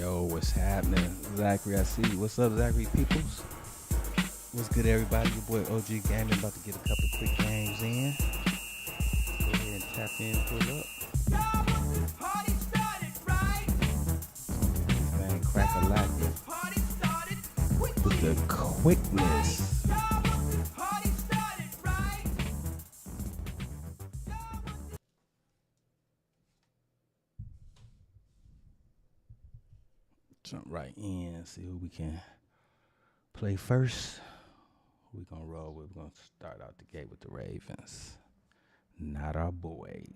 Yo, what's happening? Zachary, I see you. What's up, Zachary Peoples? What's good, everybody? Your boy OG Gaming about to get a couple quick games in. Go ahead and tap in, pull up. Party started, right? Thing crack a lot Party started with the quickness. Party started, right? Jump right in, see who we can play first. Who we gonna roll with? We're gonna start out the gate with the Ravens. Not our boys.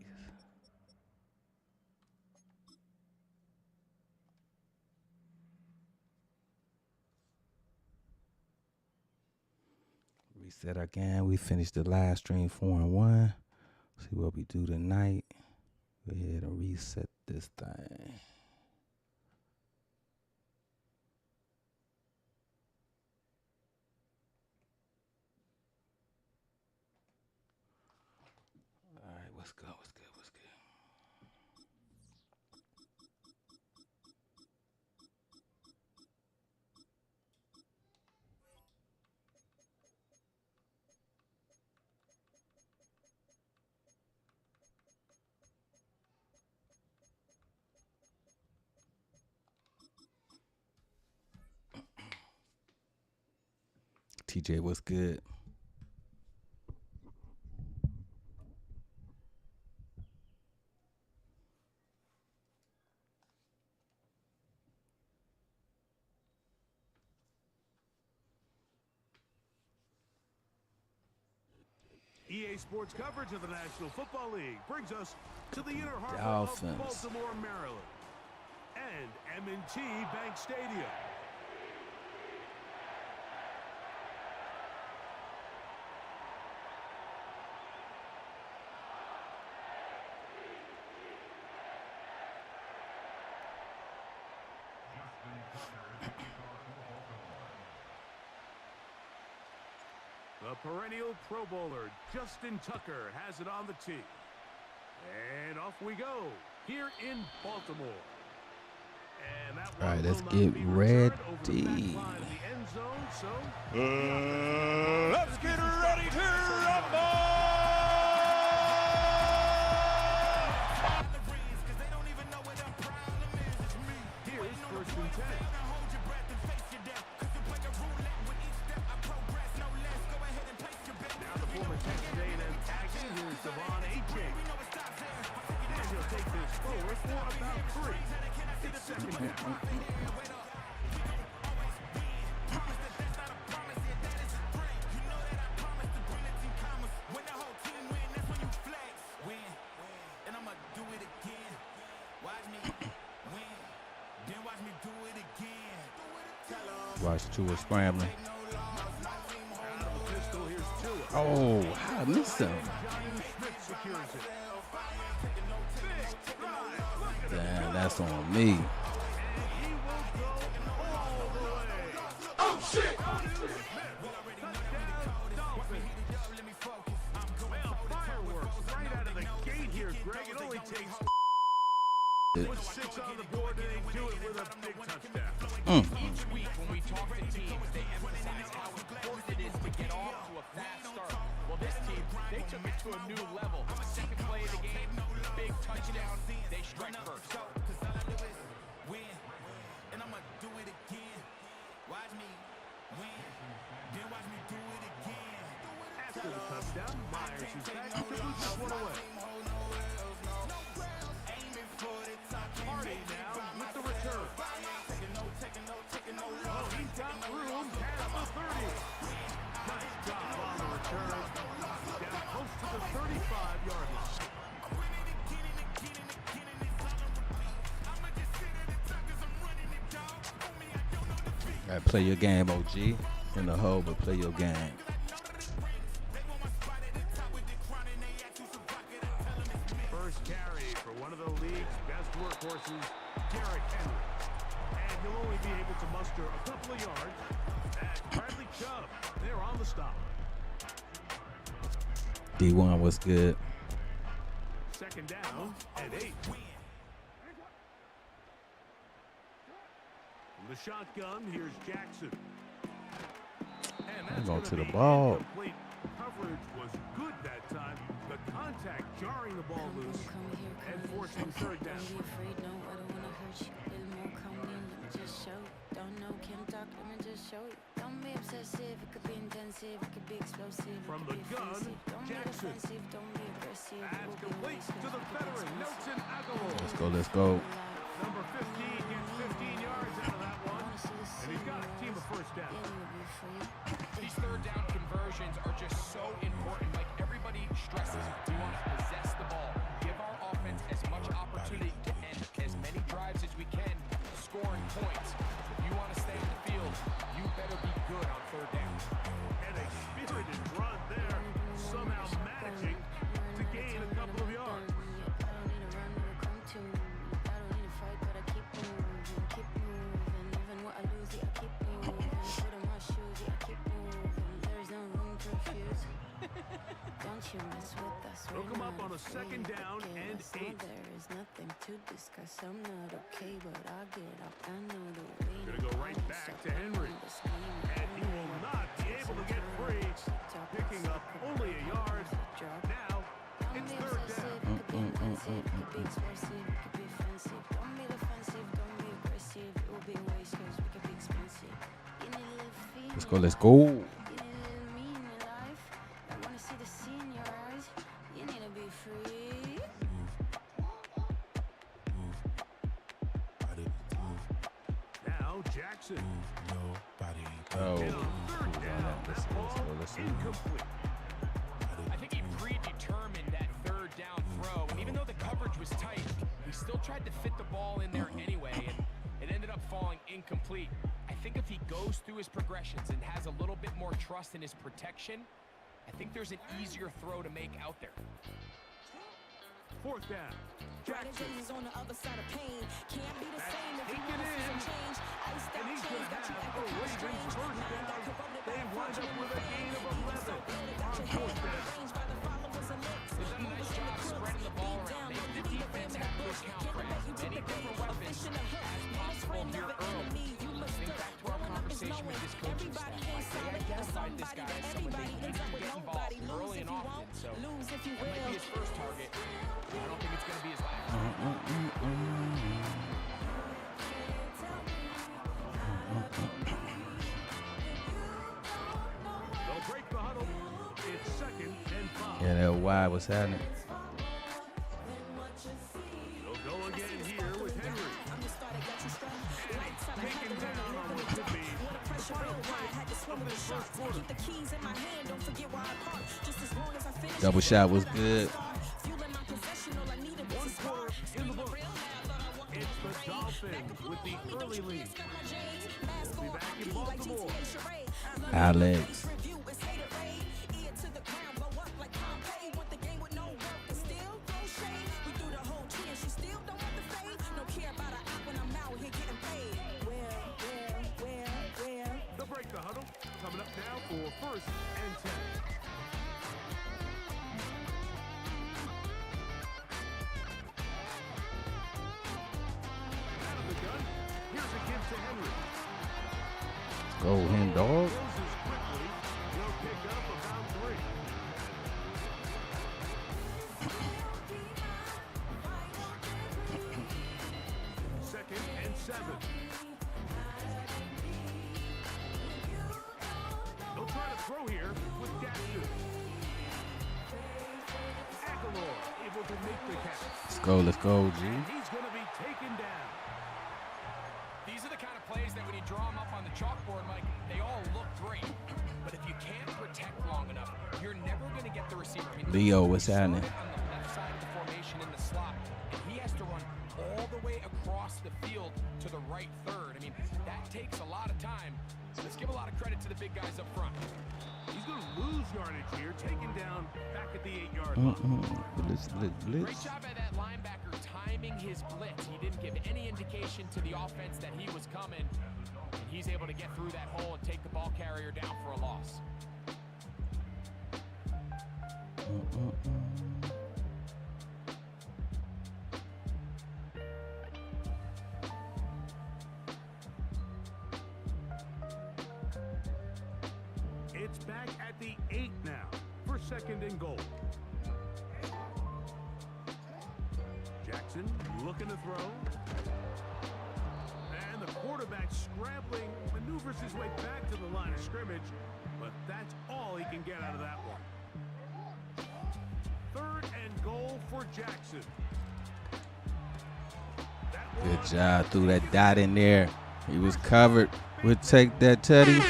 Reset again. We finished the live stream 4-1. See what we do tonight. Go ahead and reset this thing. All right, what's good? What's good? What's good? TJ, what's good? EA Sports coverage of the National Football League brings us to the inner harbor Dolphins. of Baltimore, Maryland, and M&T Bank Stadium. The perennial Pro Bowler, Justin Tucker, has it on the tee. And off we go, here in Baltimore. And that All right, one let's will get not be returned over the back ready. line of the end zone, so Let's get ready to rumble! here's first and 10. Now the former Texas A&M action, here's Devon Achane. And he'll take this forward for about 3. It's second down. Watch Tua scrambling. Out of the pistol, here's Tua. Oh, how I missed him. Johnny Smith secures it. Damn, that's on me. He will go all the way. Oh shit! Well, fireworks right out of the gate here, Greg. It only takes put 6 on the board, and they do it with a big touchdown. Each week when we talk to teams, they emphasize how important it is to get off to a fast start. Well, this team, they took it to a new level. Second play of the game, big touchdown, they strike first. After the touchdown, Myers is back to boot this one away. Hardy now with the return. Oh, he's got room past the 30. Nice job on the return. Down close to the 35-yard line. All right, play your game, OG. In the hole, but play your game. First carry for one of the league's best workhorses, Garrett Henry. And he'll only be able to muster a couple of yards. And Bradley Chubb, they're on the stop. D1, what's good? Second down and 8. From the shotgun, here's Jackson. And I'm that's going gonna to the be ball. incomplete. Coverage was good that time. The contact jarring the ball loose and forcing third down. From the gun, Jackson. That's complete to the veteran, Nelson Aguilar. Let's go. Number 15 gets 15 yards out of that one. And he's got a team of first down. These third down conversions are just so important. Like everybody stresses, we want to possess the ball, give our offense as much opportunity to end as many drives as we can, scoring points. If you want to stay on the field, you better be good on third down. And a spirited run there, somehow managing to gain a couple of yards. They'll come up on a second down and 8. There is nothing to discuss. I'm not okay, but I'll get up. I know the way. Gonna go right back to Henry. And he will not be able to get free, picking up only a yard. Now, it's third down. Let's go. Now, Jackson. Oh, And on third down, that ball incomplete. I think he predetermined that third down throw, and even though the coverage was tight, he still tried to fit the ball in there anyway, and it ended up falling incomplete. I think if he goes through his progressions and has a little bit more trust in his protection, I think there's an easier throw to make out there. Fourth down. Jackson. On the other side of pain can't be the same if you Taken want to see some in. change. Iced And out he's chains going to got you have acting a kinda Ravens strange. first Mind got down. corrupted by They a wind fortune up in with the a gain of fame. 11 So good, it got on your fourth head down. arranged by the followers and licks. They've done a nice job spreading the ball around, making the defense have to account for as many different weapons as possible here early. Think back to our conversation with this coaching staff. Like they identified this guy as someone they needed to get involved early and often. So that might be his first target. I don't think it's going to be his last. They'll break the huddle. It's second and 5. Yeah, that wide was happening. They'll go again here with Henry. And taken down on what could be the final play of this first quarter. Double shot was good. 1 quarter in the book. It's the Dolphins with the early lead. We'll be back in Baltimore. Alex. They'll break the huddle. Coming up now for first and 10. Out of the gun. Here's a give to Henry. Go him, dog. Closes quickly. He'll pick up about 3. Second and 7. They'll try to throw here with Jackson. Aguilar able to make the catch. Let's go, G. And he's going to be taken down. These are the kind of plays that when you draw them up on the chalkboard, Mike, they all look great. But if you can't protect long enough, you're never going to get the receiver. I mean, Leo, what's he started happening? on the left side of the formation in the slot, and he has to run all the way across the field to the right third. I mean, that takes a lot of time. So let's give a lot of credit to the big guys up front. He's going to lose yardage here, taken down back at the 8-yard line. Blitz. Great job by that linebacker timing his blitz. He didn't give any indication to the offense that he was coming, and he's able to get through that hole and take the ball carrier down for a loss. It's back at the 8 now for 2nd and goal. Jackson looking to throw. And the quarterback scrambling, maneuvers his way back to the line of scrimmage, but that's all he can get out of that one. 3rd and goal for Jackson. That Good one- job. Threw that dot in there. He was covered. We'll take that, Teddy.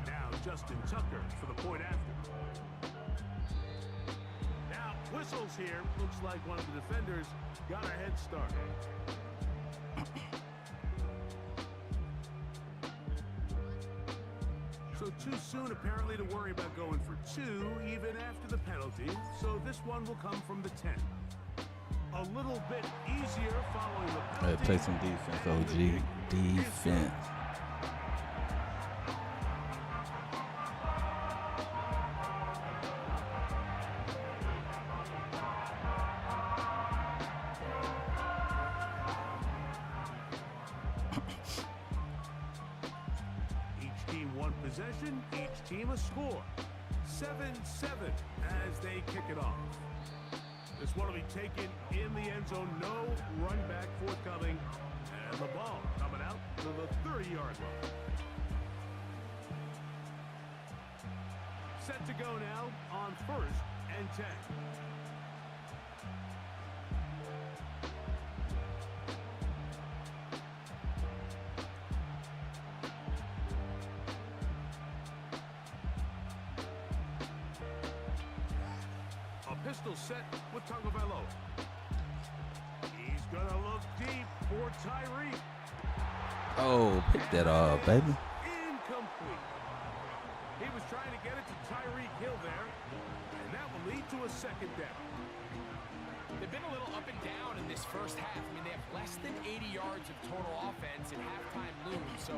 Now Justin Tucker for the point after. Now whistles here. Looks like one of the defenders got a head start. So too soon apparently to worry about going for 2 even after the penalty. So this one will come from the 10. A little bit easier following the penalty. Play some defense, OG. Defense. Each team one possession, each team a score. 7-7 as they kick it off. This one will be taken in the end zone. No run back forthcoming. And the ball coming out to the 30-yard line. Set to go now on 1st and 10. A pistol set with Tagovailoa. He's gonna look deep for Tyreek. Oh, pick that up, baby. Incomplete. He was trying to get it to Tyreek Hill there, and that will lead to a 2nd down. They've been a little up and down in this first half. I mean, they have less than 80 yards of total offense and halftime looms. So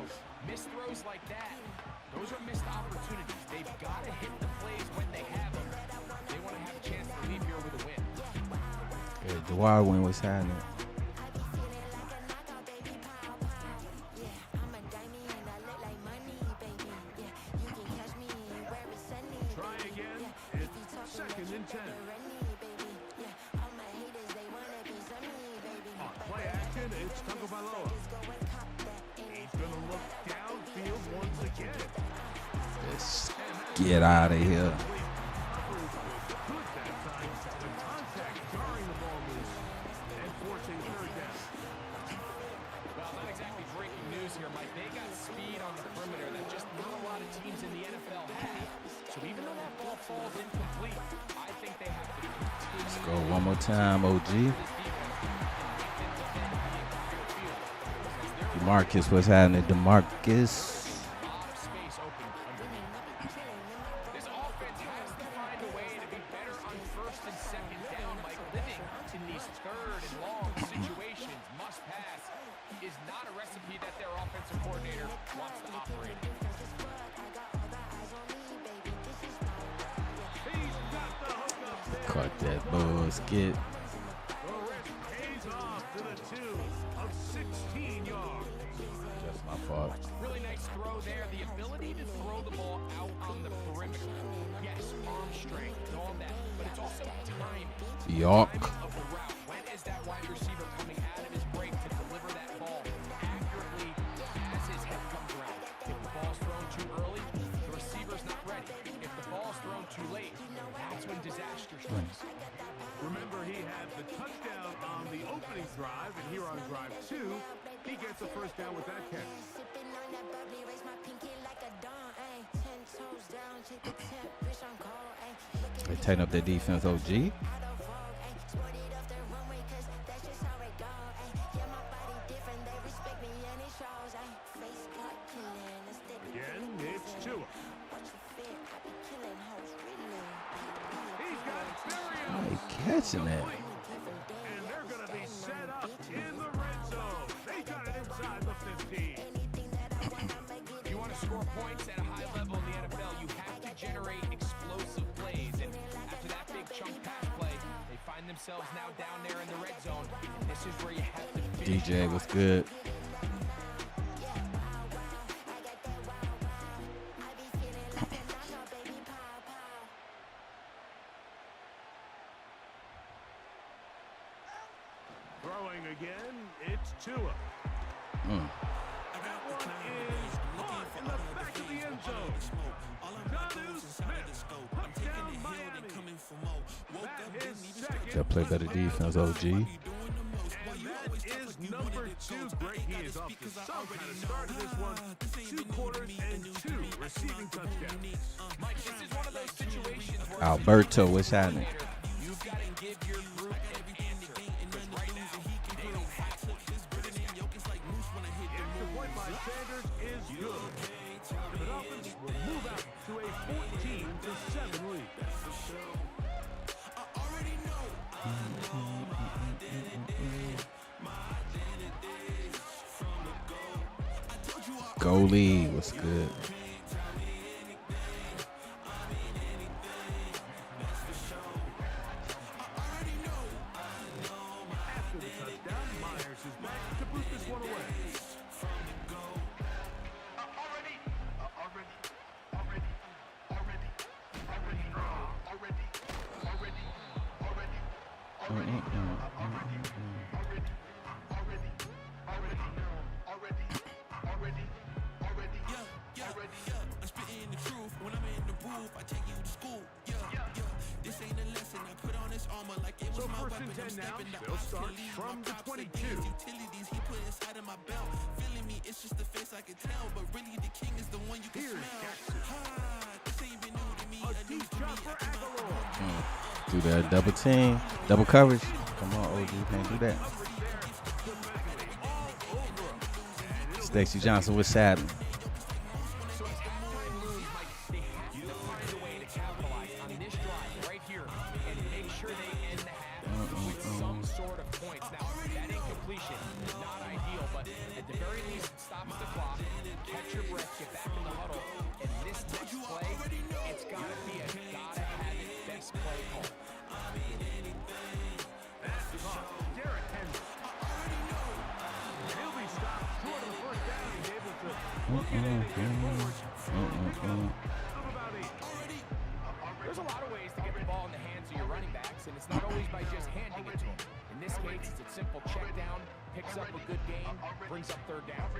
missed throws like that, those are missed opportunities. They've got to hit the plays when they have them. They want to have a chance to leave here with a win. Yeah, Dwyer win what's happening. Try again. It's 2nd and 10. On play action, it's Tagovailoa. He's going to look downfield once again. Let's get out of here. Good that time. The contact jarring the ball loose and forcing 3rd down. Well, not exactly breaking news here, Mike. They got speed on the perimeter that just not a lot of teams in the NFL have. So even though that ball falls incomplete, I think they have to continue. Let's go one more time, OG. DeMarcus, what's happening? DeMarcus. Space open underneath. This offense has to find a way to be better on 1st and 2nd down. Mike, living in these 3rd and long situations, must pass, is not a recipe that their offensive coordinator wants to operate in. He's got the hook up there. Caught that basket. The risk pays off to the 2 of 16 yards. That's my fault. Really nice throw there. The ability to throw the ball out on the perimeter. Yes, arm strength and all that, but it's also timing. York. Timing of the route. When is that wide receiver coming out of his break to deliver that ball accurately as his head comes around? If the ball's thrown too early, the receiver's not ready. If the ball's thrown too late, that's when disaster strikes. Remember, he had the touchdown on the opening drive, and here on drive 2, he gets a 1st down with that catch. They tighten up their defense, OG. Again, it's Tua. He's got Barry They catching that. and they're going to be set up in the red zone. They got it inside the 15. If you want to score points at a high level in the NFL, you have to generate explosive plays. And after that big chunk pass play, they find themselves now down there in the red zone. And this is where you have to DJ was good. Throwing again, it's Tua. Mm. That one is caught in the back of the end zone. Jonnu Smith, touchdown Miami. That is second. They'll play better defense, OG. And that is number 2. Great. He is off to some kind of start in this one. 2 quarters and 2 receiving touchdowns. Mike, this is one of those situations where Alberto, what's happening? you've got to give your group an answer. Because right now, they don't have one. The extra point by Sanders is good. And the Dolphins will move out to a 14-7 lead. Goalie was good. After the touchdown, Myers is back to boot this one away. So first and 10 now, they'll start from the 22. Here's Jackson. A deep shot for Aguilar. Do that double team, double coverage. Come on, OG, you can't do that. Stacey Johnson, what's happening? So as halftime looms, Mike, they have to find a way to capitalize on this drive right here and make sure they end the half with some sort of points. Now, that incompletion is not ideal, but at the very least, it stops the clock, catch your breath, get back in the huddle, and this next play, it's got to be a gotta-have-it best play call. Derrick Henry. He'll be stopped short of the first down. He's able to look it in and get forward. Of about 8. There's a lot of ways to get the ball in the hands of your running backs, and it's not always by just handing it to them. In this case, it's a simple check down, picks up a good gain, brings up third down.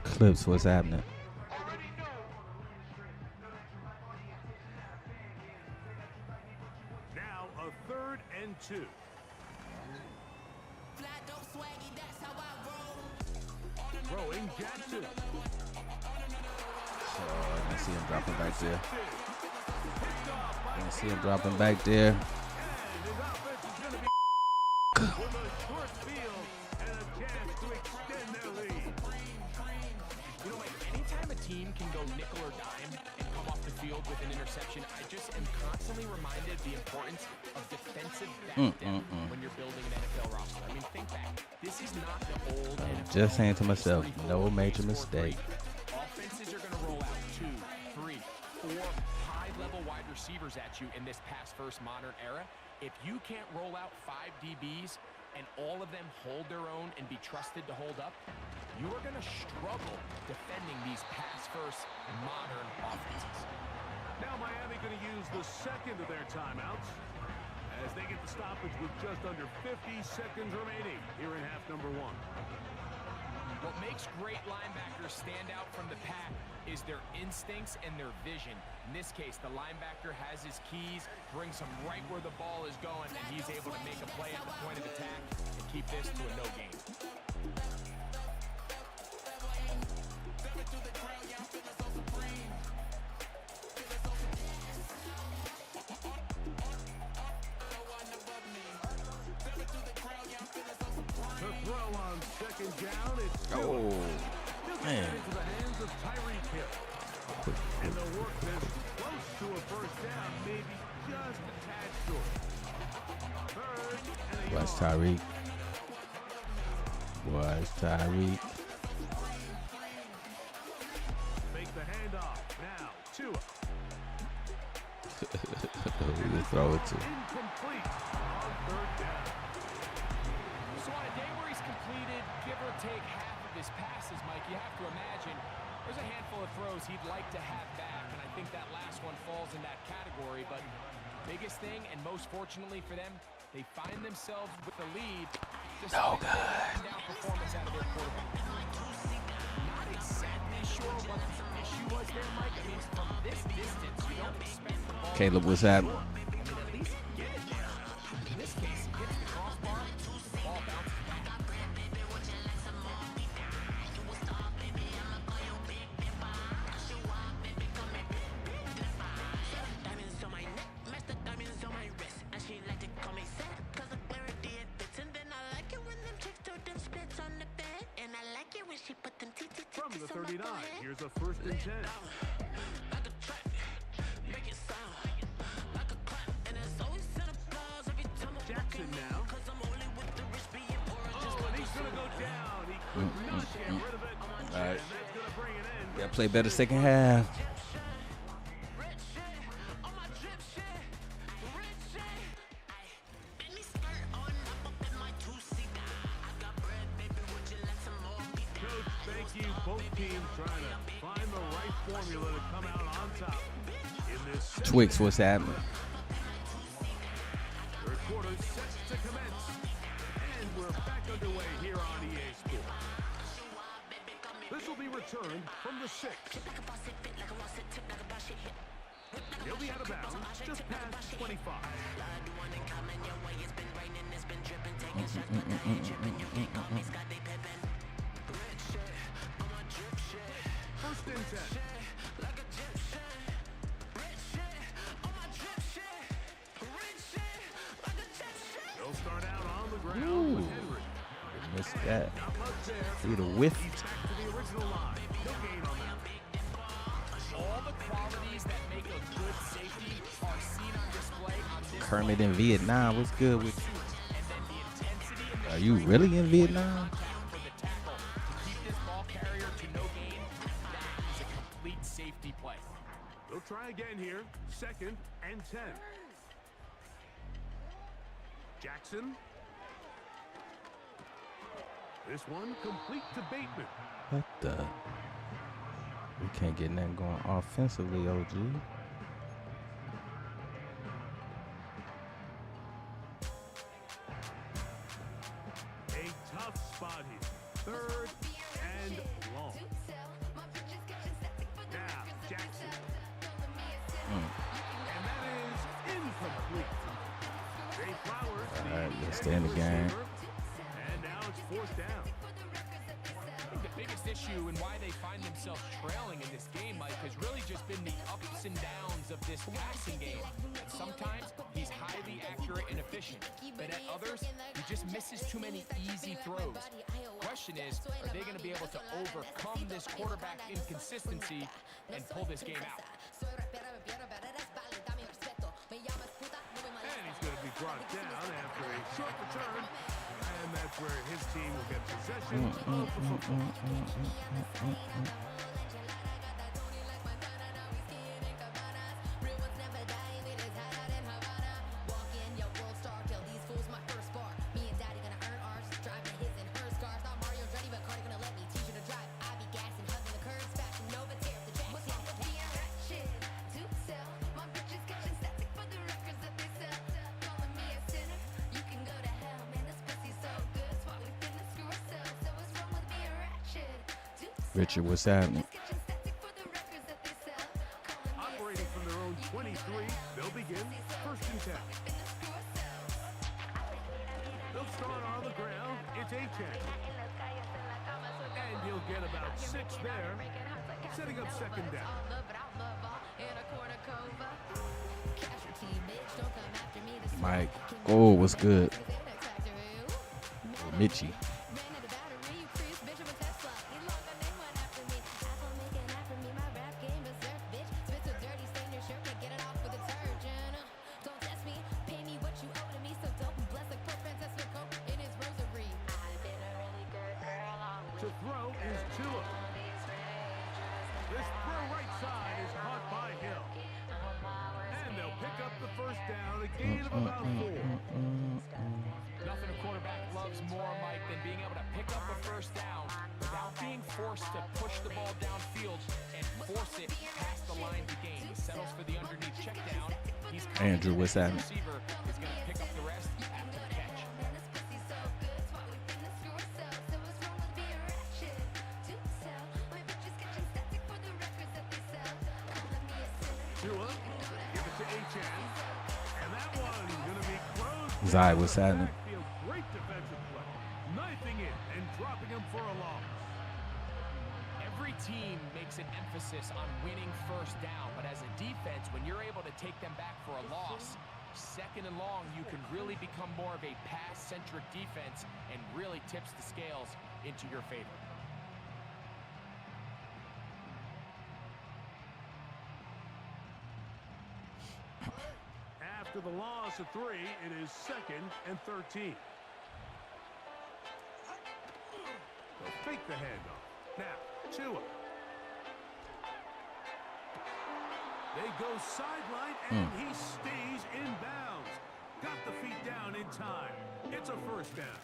Clips, what's happening? Now a 3rd and 2. Throwing Jackson. I see him dropping back there. I see him dropping back there. And his offense is going to be with a short field and a chance to extend their lead. You know, like, anytime a team can go nickel or dime and come off the field with an interception, I just am constantly reminded of the importance of defensive back depth when you're building an NFL roster. I mean, think back. This is not the old NFL. Just saying to myself, no major mistake. Offenses are going to roll out 2, 3, 4 high-level wide receivers at you in this pass-first modern era. If you can't roll out 5 DBs and all of them hold their own and be trusted to hold up, you are going to struggle defending these pass-first modern offenses. Now Miami going to use the second of their timeouts as they get the stoppage with just under 50 seconds remaining here in half number 1. What makes great linebackers stand out from the pack is their instincts and their vision. In this case, the linebacker has his keys, brings him right where the ball is going, and he's able to make a play at the point of attack and keep this to a no gain. The throw on second down, it's Oh, man. into the hands of Tyreek Hill. And they'll work this close to a first down, maybe just a tad short. 3rd and a Watch yard. Tyreek. Watch Tyreek. Make the handoff. Now, Tua. Who you throw it to? Incomplete. On third down. So on a day where he's completed, give or take half of his passes, Mike, you have to imagine there's a handful of throws he'd like to have back, and I think that last one falls in that category. But biggest thing, and most fortunately for them, they find themselves with the lead. Oh, God. Down performance out of their quarterback. Not exactly sure what the issue was there, Mike. I mean, from this distance, you don't expect the ball. Caleb, what's happening? I mean, at least get it there. In this case, he hits the crossbar, the ball bounces back. Diamonds on my neck, match the diamonds on my wrist. And she like to call me sad, cause the clarity it fits. And then I like it when them chicks throw them splits on the bed. And I like it when she put them titties From the on my 39, forehead. here's a 1st and 10. Like a track, make it sound like a clap. And there's always an applause every time I'm Jackson walking in. now. Cause I'm only with the rich being poor. Oh, and he's going to go down. He could not get rid of it. All right. And that's going to bring it in. Gotta play better second half. Rich shit, on my drip shit, rich shit. Make me skirt on up in my two-seater. I got bread, baby, would you like some more? Coach, thank you. Both teams trying to find the right formula to come out on top. In this Twix, what's happening? third quarter set to commence. And we're back underway here on EA Sports. This will be returned from the 6. He'll be out of bounds just past 25. First and 10. They'll start out on the ground with Henry. Missed that. Not much there. He'd have whiffed. He's back to the original line. No gain on that. All the qualities that make a good safety are seen on display on this Kermit in Vietnam. What's good with you? and then the intensity and the Are you really in Vietnam? for the tackle to keep this ball carrier to no gain. That is a complete safety play. They'll try again here. 2nd and 10. Jackson. This one complete to Bateman. What the? We can't get nothing going offensively, OG. A tough spot here. 3rd and long. Now, Jackson. And that is incomplete. Zay Flowers. All right, the let's stay in the game. receiver. And now it's 4th down. I think the biggest issue and why they find themselves trailing in this game, Mike, has really just been the ups and downs of this passing game. And sometimes he's highly accurate and efficient, but at others, he just misses too many easy throws. Question is, are they going to be able to overcome this quarterback inconsistency and pull this game out? And he's going to be brought down after a short return. And that's where his team will get possession of the football. Richard, what's happening? Operating from their own 23, they'll begin 1st and 10. They'll start on the ground. It's A-10. And you'll get about 6 there, setting up 2nd down. Mike. Oh, what's good? Mitchie. To throw is Tua. This throw right side is caught by Hill. And they'll pick up the 1st down, a gain of about 4. Nothing a quarterback loves more, Mike, than being able to pick up a first down without being forced to push the ball downfield and force it past the line to gain. He settles for the underneath check down. He's Andrew, what's happening? receiver is going to pick up the rest after the catch. Tua, give it to Achane. And that one's going to be close. Zai, what's happening? Backfield, great defensive play. Knifing it and dropping him for a loss. Every team makes an emphasis on winning first down, but as a defense, when you're able to take them back for a loss, second and long, you can really become more of a pass-centric defense and really tips the scales into your favor. After the loss of 3, it is 2nd and 13. They'll fake the handoff. Now, Tua. They go sideline, and he stays in bounds. Got the feet down in time. It's a first down.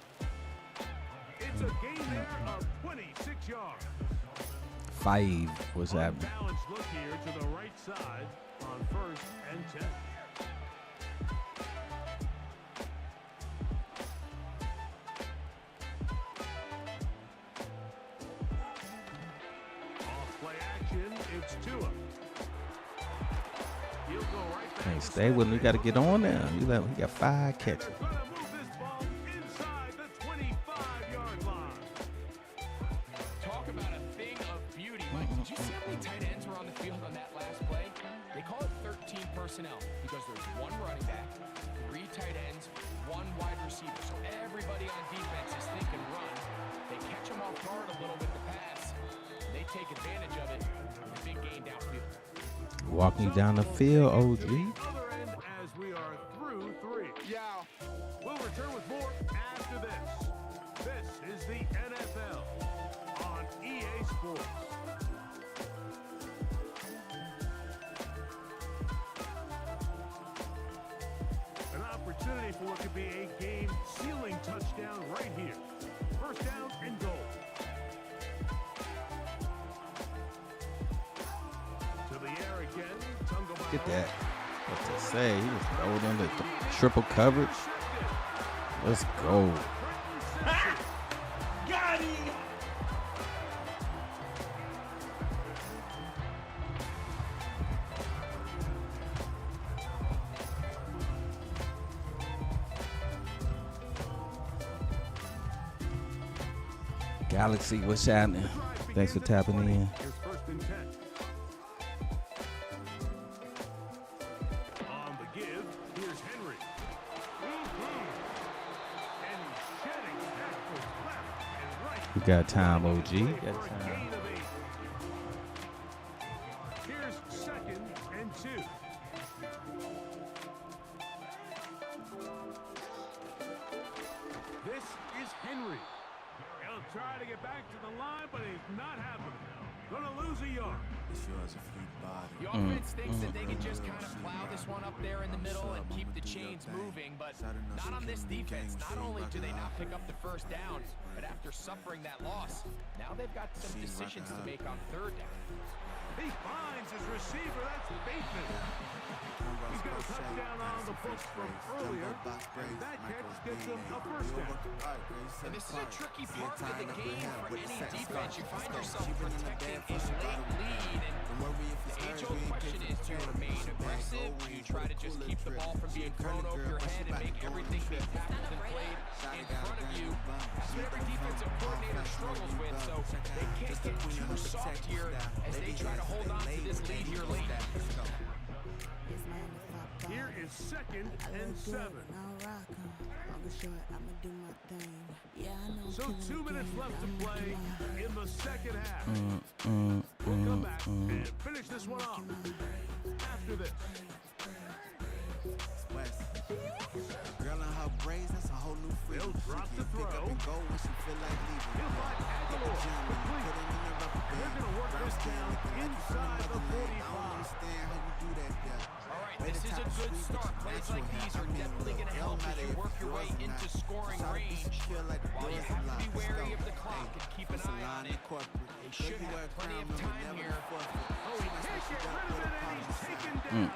It's a gain there of 26 yards. 5. What's happening? Balanced look here to the right side on 1st and 10. Off play action, it's Tua. He'll go right back. Hey, stay with me. You got to get on now. He got 5 catches. They're gonna move this ball inside the 25-yard line. Talk about a thing of beauty. Mike, did you see how many tight ends were on the field on that last play? They call it 13 personnel because there's 1 running back, 3 tight ends, 1 wide receiver. So everybody on defense is thinking run. They catch them off guard a little with the pass. They take advantage of it with a big gain downfield. Walking down the field, OG. Other end as we are through 3. Yeah. We'll return with more after this. This is the NFL on EA Sports. An opportunity for what could be a game-sealing touchdown right here. First down and goal. To the air again. Tungo Get that. What to say? He was holding the triple coverage. Let's go. Got him! Galaxy, what's happening? Thanks for tapping in. Here's 1st and 10. On the give, here's Henry. And he's shedding tackles left and right. We got time, OG. For Got a time. gain of 8. Here's 2nd and 2. This is Henry. He'll try to get back to the line, but he's not happening. Gonna lose a yard. The offense thinks that they can just kind of plow this one up there in the middle and keep the chains moving, but not on this defense. Not only do they not pick up the first down, but after suffering that loss, now they've got some decisions to make on 3rd down. He finds his receiver. That's Bateman. He's got a touchdown on the books from earlier, and that catch gets him a first down. And this is a tricky part of the game for any defense. You find yourself protecting a late lead, and the age-old question is, do you remain aggressive? Do you try to just keep the ball from being thrown over your head and make everything be tackled and played in front of you? That's what every defensive coordinator struggles with, so they can't get too soft here as they try to hold on to this lead here late. Here is 2nd and 7. So 2 minutes left to play in the second half. We'll come back and finish this one off after this. Girl on her braids, that's a whole new freak. They'll drop the throw. Go when she feel like leaving. He'll find Aguilar. Complete. They're going to work this down inside the 45. Understand how you do that there. All right, this is a good start. Plays like these are definitely going to help as you work your way play into scoring range, while you have to be wary of the clock and keep an eye on it, they should have plenty of time here. Oh, he can't get rid of it, and he's taken down.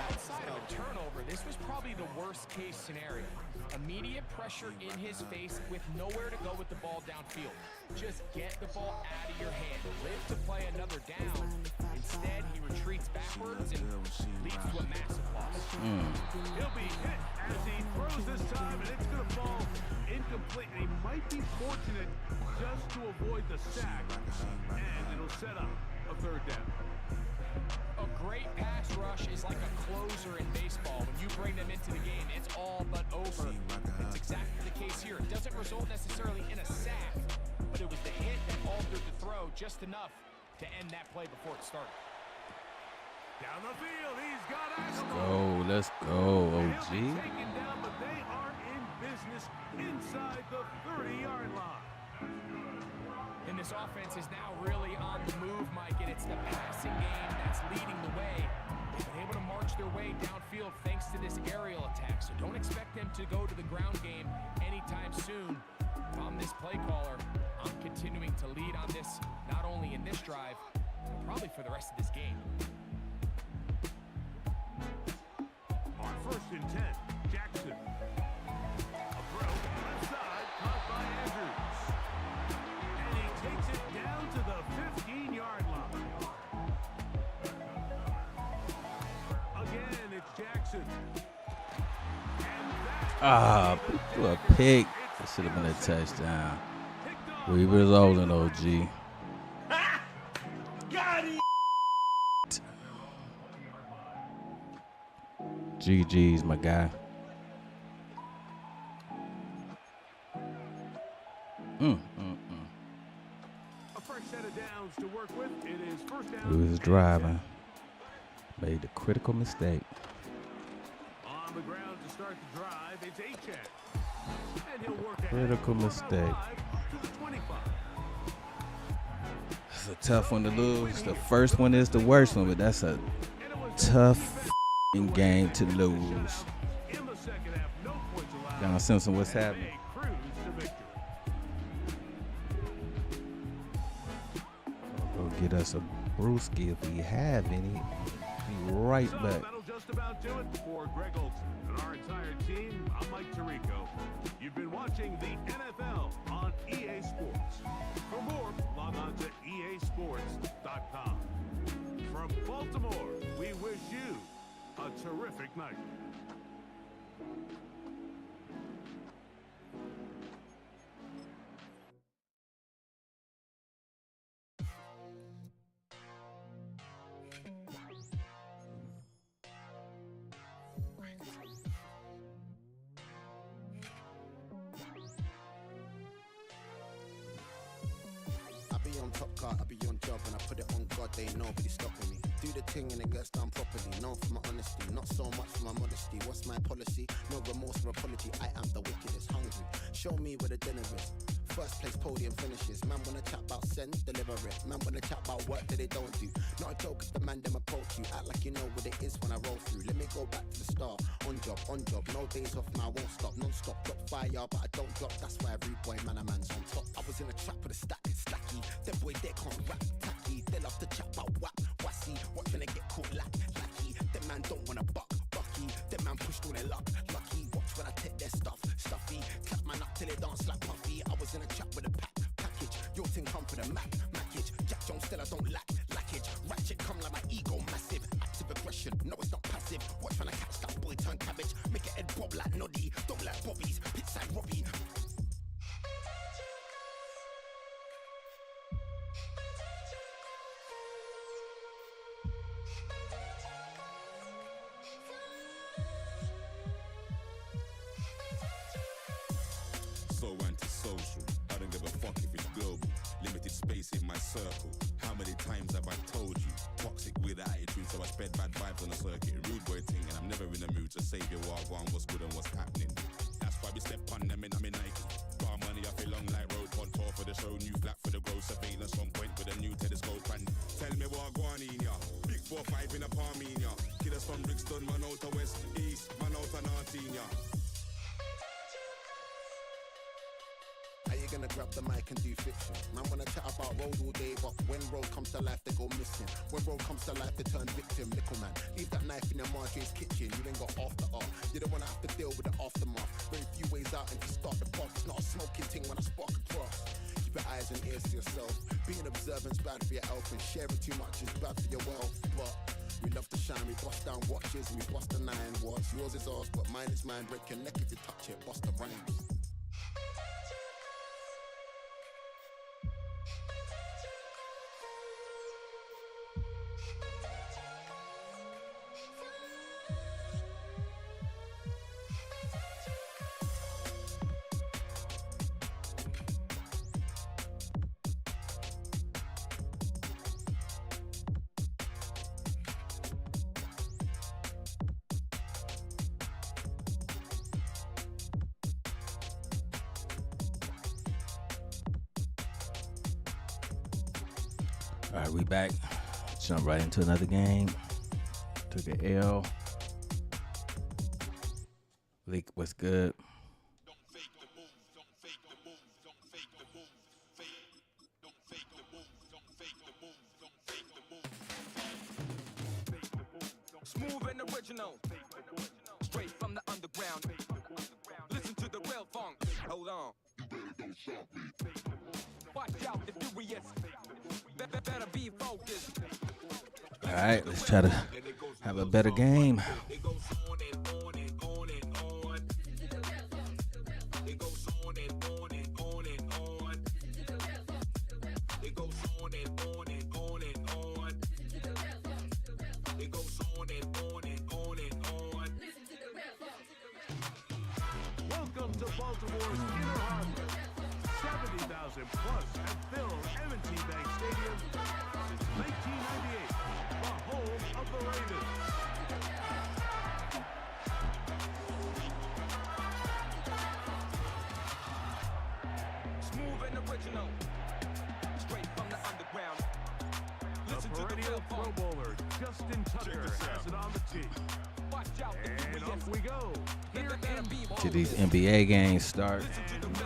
Outside of a turnover, this was probably the worst case scenario. Immediate pressure in his face with nowhere to go with the ball downfield. Just get the ball out of your hand. Live to play another down. Instead, he retreats backwards and leads to a massive loss. He'll be hit as he throws this time, and it's going to fall incomplete. And he might be fortunate just to avoid the sack, and it'll set up a third down. A great pass rush is like a closer in baseball. When you bring them into the game, it's all but over. It's exactly the case here. It doesn't result necessarily in a sack, but it was the hit that altered the throw just enough to end that play before it started. Down the field, he's got Let's go, OG. taken down, but they are in business inside the 30-yard line. And this offense is now really on the move, Mike, and it's the passing game that's leading the way. They've been able to march their way downfield thanks to this aerial attack, so don't expect them to go to the ground game anytime soon. If I'm this play caller, I'm continuing to lead on this, not only in this drive, but probably for the rest of this game. On 1st and 10, Jackson. A throw, left side, caught by Andrews. And he takes it down to the 15-yard line. Again, it's Jackson. And that Threw a pick. That should have been a touchdown. We was rolling, OG. GG's, my guy. a fresh set of downs to work with. It is first down. We was driving. Made the critical mistake. On the ground to start the drive, it's Achane. And he'll work ahead Critical from mistake. about 5 to the 25. It's a tough one to lose. The first one is the worst one, but that's a tough game to lose. In the second half, no points allowed. John Simpson, what's happening? They cruise to victory. Go get us a brewski if we have any. Be right So back. that'll just about do it for Greg Olson and our entire team. I'm Mike Tirico. You've been watching the NFL on EA Sports. For more, log on to easports.com. From Baltimore, we wish you a terrific night. I be on top car, I be on job, and I put it on God, they ain't nobody stopping me. Do the thing and it gets done properly. Known for my honesty, not so much for my modesty. What's my policy? No remorse or apology. I am the wickedest, hungry. Show me where the dinner is. First place podium finishes. Man wanna chat about send, deliver it. Man wanna chat about work that they don't do. Not a joke if the man them approach you. Act like you know what it is when I roll through. Let me go back to the start. On job, no days off, now I won't stop. Non-stop, drop fire, but I don't drop. That's why every boy, man, a man's on top. I was in a trap with a stacky. Them boy, they can't rap tacky. They love to chat about whack, wassy. Watch when they get caught lacky. Them man don't wanna bucky. Them man pushed all their luck, lucky. Watch when I take their stuffy. Clap man up till they dance like Puffy. I was in a trap with a package. Your thing come for the mackage. Jack Jones still I don't lackage. Ratchet come like my ego massive. Active aggression, no it's not passive. Watch when I catch that boy turn cabbage. Make it head bob like Noddy. Don't like Bobbies, pit side Robbie. So antisocial, I don't give a fuck if it's global. Limited space in my circle. How many times have I told you? Toxic with attitude, so I spread bad vibes on the circuit. Rude boy thing, and I'm never in the mood to save your wagwan, what's good and what's happening. That's why we step on them in I'm in Nike. Got money, I feel long like road on tour for the show. New flat for the growth surveillance on point with a new telescope. And tell me wagwan in ya. Big 4-5 in a palm in ya. Killers from Brixton, man out of West, East, man out of North in ya. gonna grab the mic and do fiction. Man wanna chat about road all day, but when road comes to life, they go missing. When road comes to life, they turn victim. Little man, leave that knife in your Marjorie's kitchen. You ain't got after art. You don't wanna have to deal with the aftermath. Very few ways out and to start the park. It's not a smoking thing when I spark across. Keep your eyes and ears to yourself. Being observant's bad for your health, and sharing too much is bad for your wealth. But we love to shine, we bust down watches, and we bust the 9 watts. Yours is ours, but mine is mine. Break your neck if you touch it, bust the rhymes. All right, we back. Jump right into another game. Took an L. Leak, what's good? Smooth and original. Straight from the underground. Listen to the real funk. Hold on. Watch out, the furious. Better be focused. All right, let's try to have a better game. It goes on and on and on and on. It goes on and on and on and on. It goes on and on and on and on. It goes on and on and on and on. Welcome to Baltimore's Inner Harbor. 70,000 plus have filled M&T Bank Stadium since 1998, the home of the Ravens. Smooth and original. Straight from the underground. Listen The to the perennial real Pro funk. Bowler Justin Tucker has it on the tee. Watch out, the And furious. off we go. Here Better in be To these NBA games start.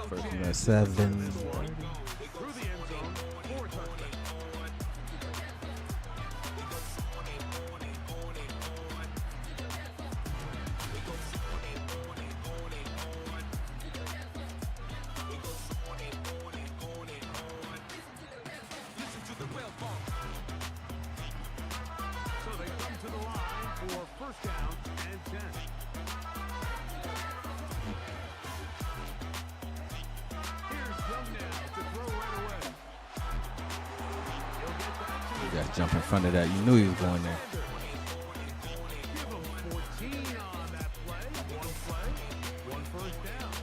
First one at 7. through the end zone for a touchdown. Listen to the real funk. So they come to the line for first down and 10. Here's Young now to throw right away. He'll get that to You guys jump in front of that. You knew he was going there. Give him 14 on that play. One first down.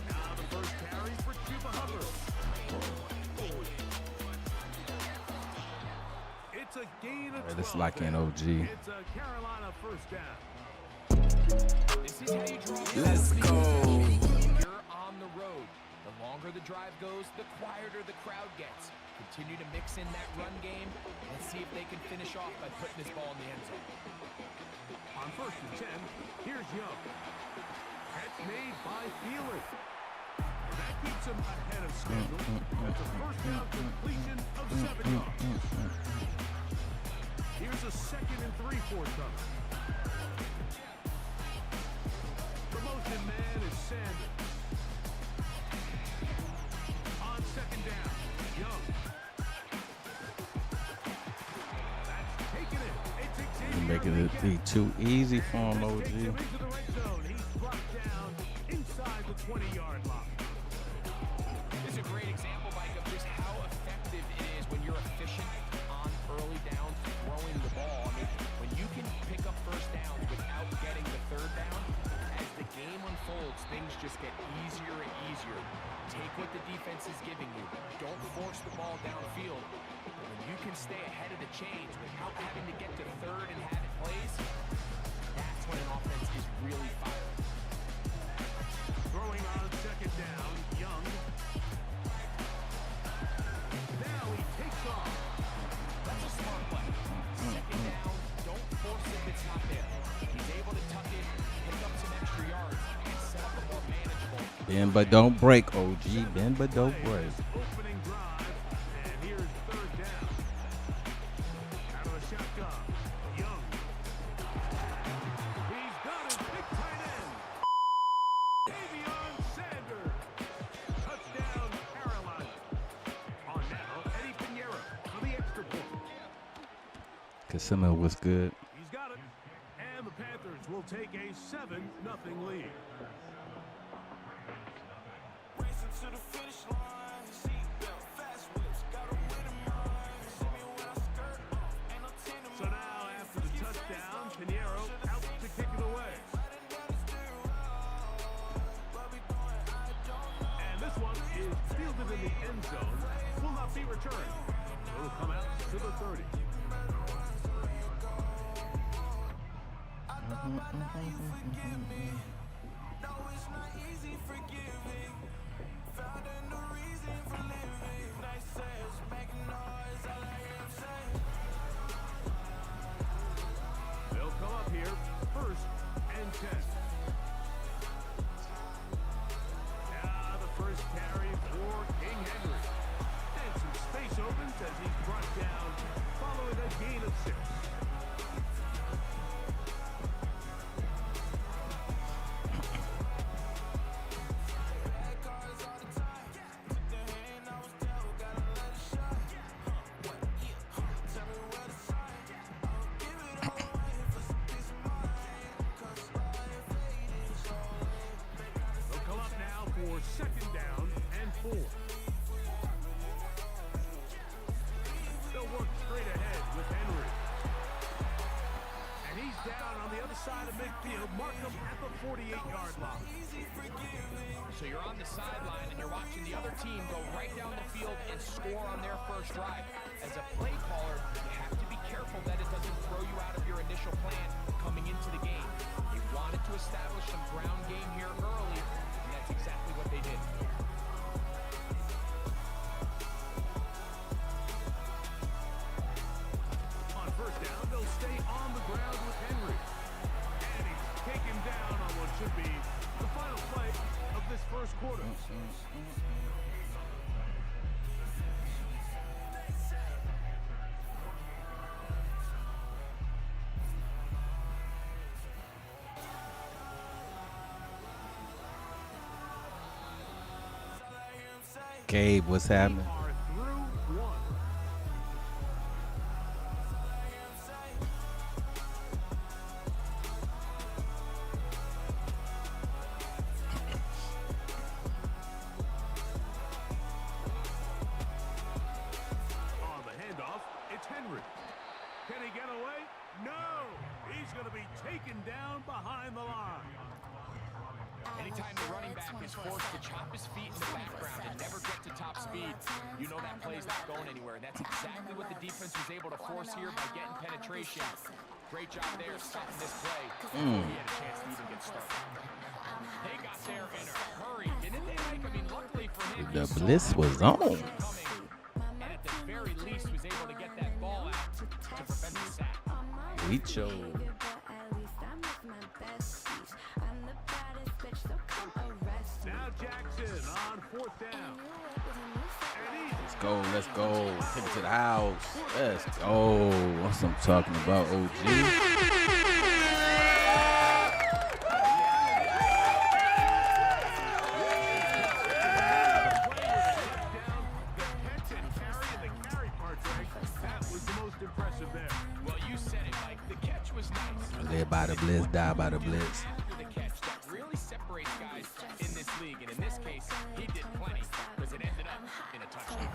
Now the first carry for Chuba Hubbard. It's a gain of 12. Let's lock in OG. It's a Carolina first down. This is how you draw. Let's go. You're on the road. The longer the drive goes, the quieter the crowd gets. Continue to mix in that run game. Let's see if they can finish off by putting this ball in the end zone. On first and 10, here's Young. Catch made by Thielen. That keeps him ahead of schedule. That's a first down completion of 7 yards. Here's a 2nd and 3 for Tucker. The motion man is Sanders. On 2nd down, Young. That's taking it. It's You're Xavier making it be too easy for him, OG. takes him into the red zone. He's brought down inside the 20-yard line. This is a great example, Mike, of just how effective it is when you're efficient on early downs throwing the ball. I mean, when you can pick up first downs without getting the third down, as the game unfolds, things just get easier and easier. Take what the defense is giving you. Don't force the ball downfield. But when you can stay ahead of the chains without having to get to third and have it plays, that's when an offense is really firing. Throwing on 2nd down, Young. Now he takes off. That's a smart play. 2nd down, don't force it if it's not there. He's able to tuck it, pick up some extra yards. Bend but don't break, OG. Bend but don't break. Opening drive, and here's third down. Out of the shotgun, Young. He's got his big tight end. Davion Sanders. Touchdown, Carolina. On now, Eddie Pinheiro for the extra point. Casimo was good. He's got it. And the Panthers will take a 7-0 lead. So now, after the touchdown, Pinheiro out to kick it away. And this one is fielded in the end zone. Will not be returned. It will come out to the 30. They'll come up here, 1st and 10. Now the first carry for King Henry. And some space opens as he's brought down following a gain of 6. They'll come up now for 2nd down and 4. They'll work straight ahead with Henry. And he's down on the other side of midfield. Mark him at the 48-yard line. So you're on the sideline and you're watching the other team go right down the field and score on their first drive. As a play caller, you have to be careful that it doesn't throw you out of your initial plan coming into the game. You wanted to establish some ground game here early, and that's exactly what they did. On 1st down, they'll stay on the ground with Henry. And he's taken down on what should be the final play of this first quarter. Gabe, what's happening? Are through 1. On the handoff, it's Henry. Can he get away? No! He's going to be taken down behind the line. Anytime the running back is forced to chop his feet in the background and never get to top speed, you know that play's not going anywhere. And that's exactly what the defense was able to force here by getting penetration. Great job there stopping this play before he had a chance to even get started. They got there in a hurry, didn't they, Mike? I mean, luckily for him, The blitz was on. and at the very least was able to get that ball out to prevent the sack. We chose. Now Jackson on 4th down. And he's Let's go, let's go. Take it to the house. Let's go. That's what I'm talking about, OG. Well, you said it, Mike. The catch was nice. Live by the blitz, die by the blitz. After the catch that really separates guys in this league, and in this case, he did plenty because it ended up in a touchdown.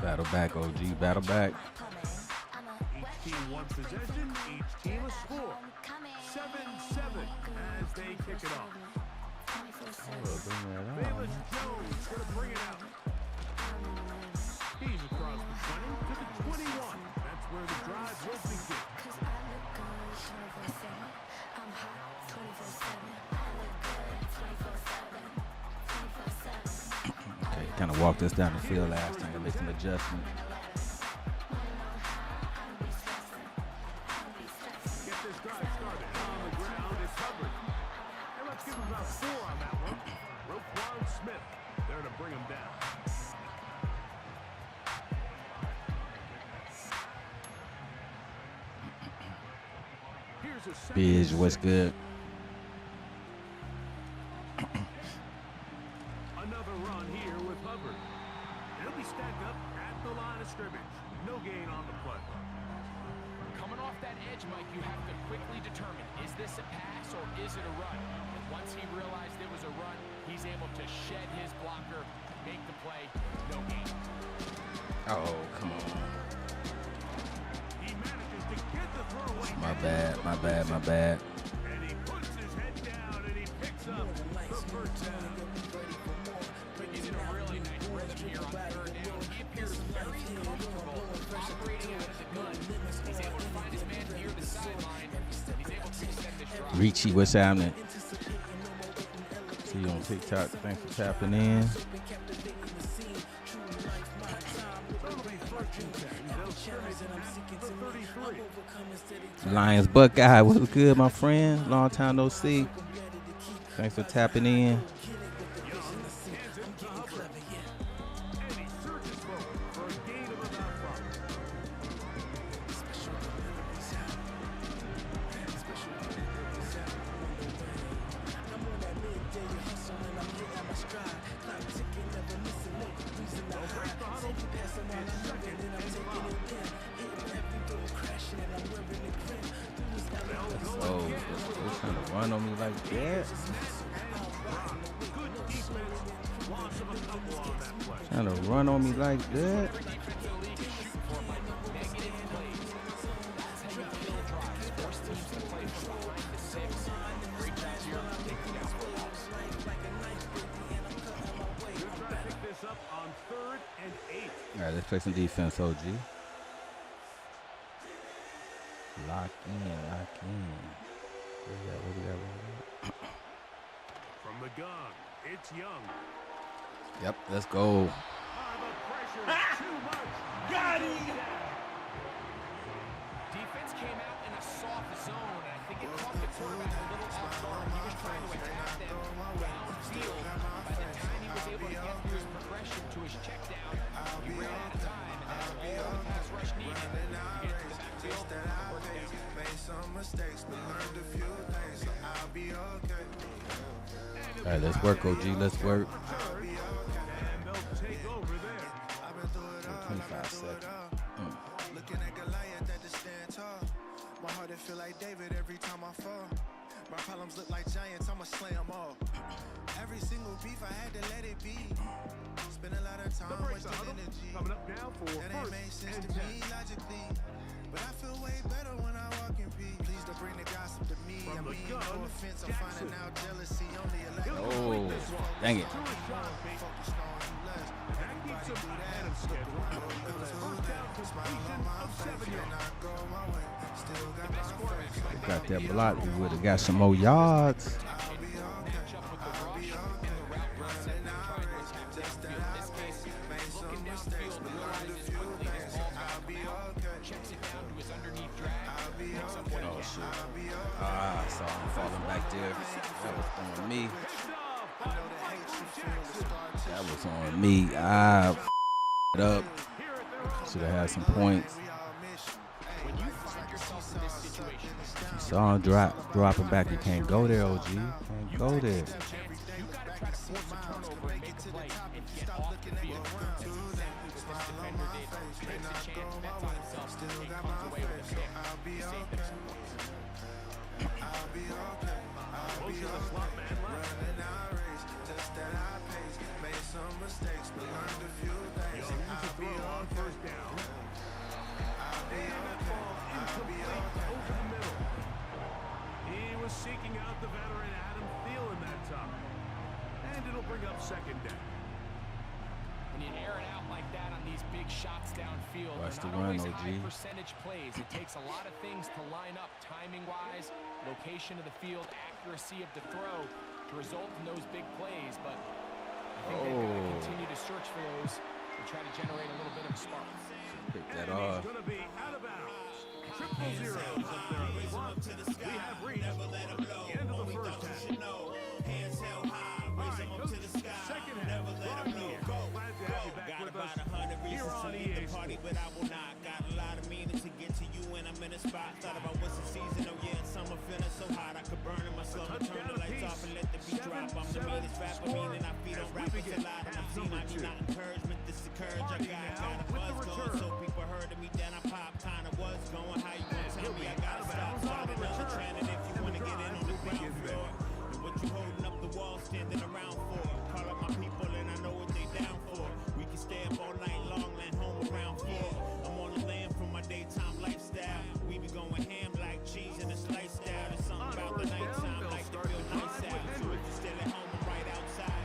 Battle back, OG. Battle back. Each team one possession, each team a score. 7-7 as they kick it off. Bayless Jones going to bring it out. He's across the 20 to the 21. That's where the drive will begin. Okay, kind of walked us down the field last time to make some adjustments. there to bring him down. Here's a second Biz, and what's 6. good? Another run here with Hubbard. He'll be stacked up at the line of scrimmage. No gain on the play. Coming off that edge, Mike, you have to quickly determine, is this a pass or is it a run? And once he realized it was a run, he's able to shed his blocker, make the play, no gain. Oh, come on. He manages to get the throw away. My bad, my bad, my bad. And he puts his head down and he picks up the first down. He's in a really nice rhythm here on third down. He appears very comfortable operating out of the gun. He's able to find his man near the sideline. He's able to extend this drive. Richie, what's happening? See you on TikTok. Thanks for tapping in. Lions Buckeye, what's good, my friend? Long time no see. Thanks for tapping in. Oh, they're trying to run on me like that. Trying to run on me like that. All right, let's play some defense, OG. Lock in, lock in. What we got? From the gun, it's Young. Yep, let's go. The pressure too much. Got him! Defense came out in a soft zone, and I think it caught the quarterback a little off guard. He was trying to attack them downfield. By the time he was able to get through his progression to his check down, he ran out of time, and that's all the pass rush needed to get to the backfield. All right, let's work, OG. Let's work. And they'll take over there. 25 seconds. Looking at Goliath at the stand tall. My heart it feel like David every time I fall. My problems look like giants, I'ma slay them all. Every single beef I had to let it be. Spend a lot of The time breaks with the the huddle. energy. Coming up now for That ain't made first sense and to 10. me logically. But I feel way better when I walk in peace. Please don't bring the gossip to me. From I the mean, gun, no offense, I'm Jackson. finding out jealousy only a lack of Oh, dang it. To his shot, baby. focus on you less. That keeps him ahead of schedule. With his first down completion of 7 yards. Got that block. We would have got some more yards. Oh, shit. Ah, I saw him falling back there. That was on me. That was on me. Ah, it up. Should have had some points. When you find yourself in this situation, You saw him dropping back. You can't go there, OG. You can't go there. you got to try to force a turnover and make a play and get off the field. That's exactly what this defender did. Takes a chance, bets on himself, and comes away with a pick to save them some points. Most of the slot man left. Young to throw on first down. And that ball incomplete over the middle. He was seeking out the veteran Adam Thielen that time. And it'll bring up second down. When you air it out like that on these big shots downfield, Watch they're the not run, always OG. high percentage plays. It takes a lot of things to line up timing-wise, location of the field, accuracy of the throw to result in those big plays. But I think they've got to continue to search for those and try to generate a little bit of a spark. Pick that And he's off. going to be out of bounds. Triple zeros up there on the clock. We have reached the end of the first half. All right, coach, second half brought the spot. Thought about what's the season. Oh yeah, summer feeling so hot I could burn in my slumber. Turn the lights off and let the beat drop. I'm the meanest rapper, meaning I feed on rappers a lot. And I've seen I need not encouragement. This the courage I got a buzz going. So people heard of me, then I pop. Kinda was going. How you gonna tell me I gotta stop? Start another trend. And if you wanna get in on the ground floor, and what you holding up the wall, standing around for? Call up my people and I know what they down for. We can stay up all night long, land home around 4. I'm on the land from my daytime lifestyle. We be going ham like cheese and a slice style. There's something about the nighttime, like to feel nice out. So if you're still at home, I'm right outside.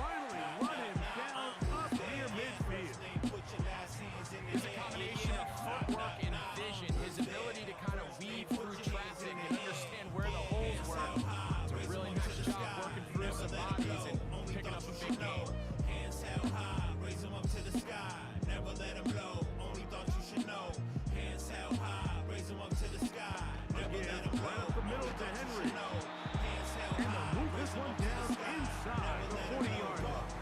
Finally run him down up near midfield. His combination of footwork and vision, his ability to kind of weave through traffic and understand where the holes were. It's a really nice job working through some bodies and picking up a big game. Hands held high, raise them up to the sky. Never let them low, only thought you should know. Hands held high, raise them up to the sky. Never let them low, Right up the middle to Henry. hands held And high. they'll move this one down inside the 40-yard line.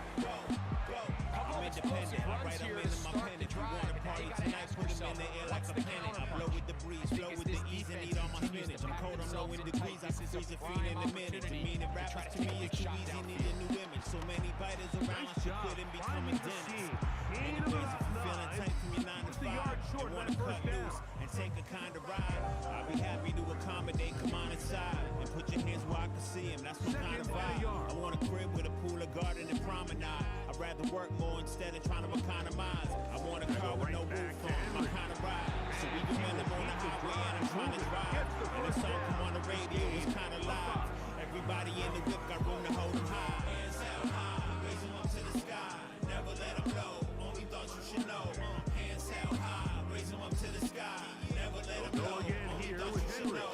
I'm independent, I write them in my pen. If you want to party tonight, put them in the air like a pennant. I blow with the breeze, flow with the ease and eat all my spinach. I'm cold, I'm low in degrees, I can freeze a fiend in a minute. Demeaning rappers to me is too easy, need a new image. So many biters around, I should quit and becoming dentists. Anyways, if you're feeling tight from your 9 to 5, you wanna cut loose and take a kind of ride, I'll be happy to accommodate, come on inside and put your hands where I can see him, that's my kind of vibe. I want a crib with a pool, a garden and promenade. I'd rather work more instead of trying to economize. I want a car with no roof on my kind of ride. So even when I'm on the highway and I'm trying to drive, and the song come on the radio, it's kind of live. Everybody in the whip got room to hold them high. Hands held high, raise them up to the sky. Never let them low, only thought you should know. Hands held high, raise them up to the sky. Never let them Go low, again only here thought with you should Henry. know.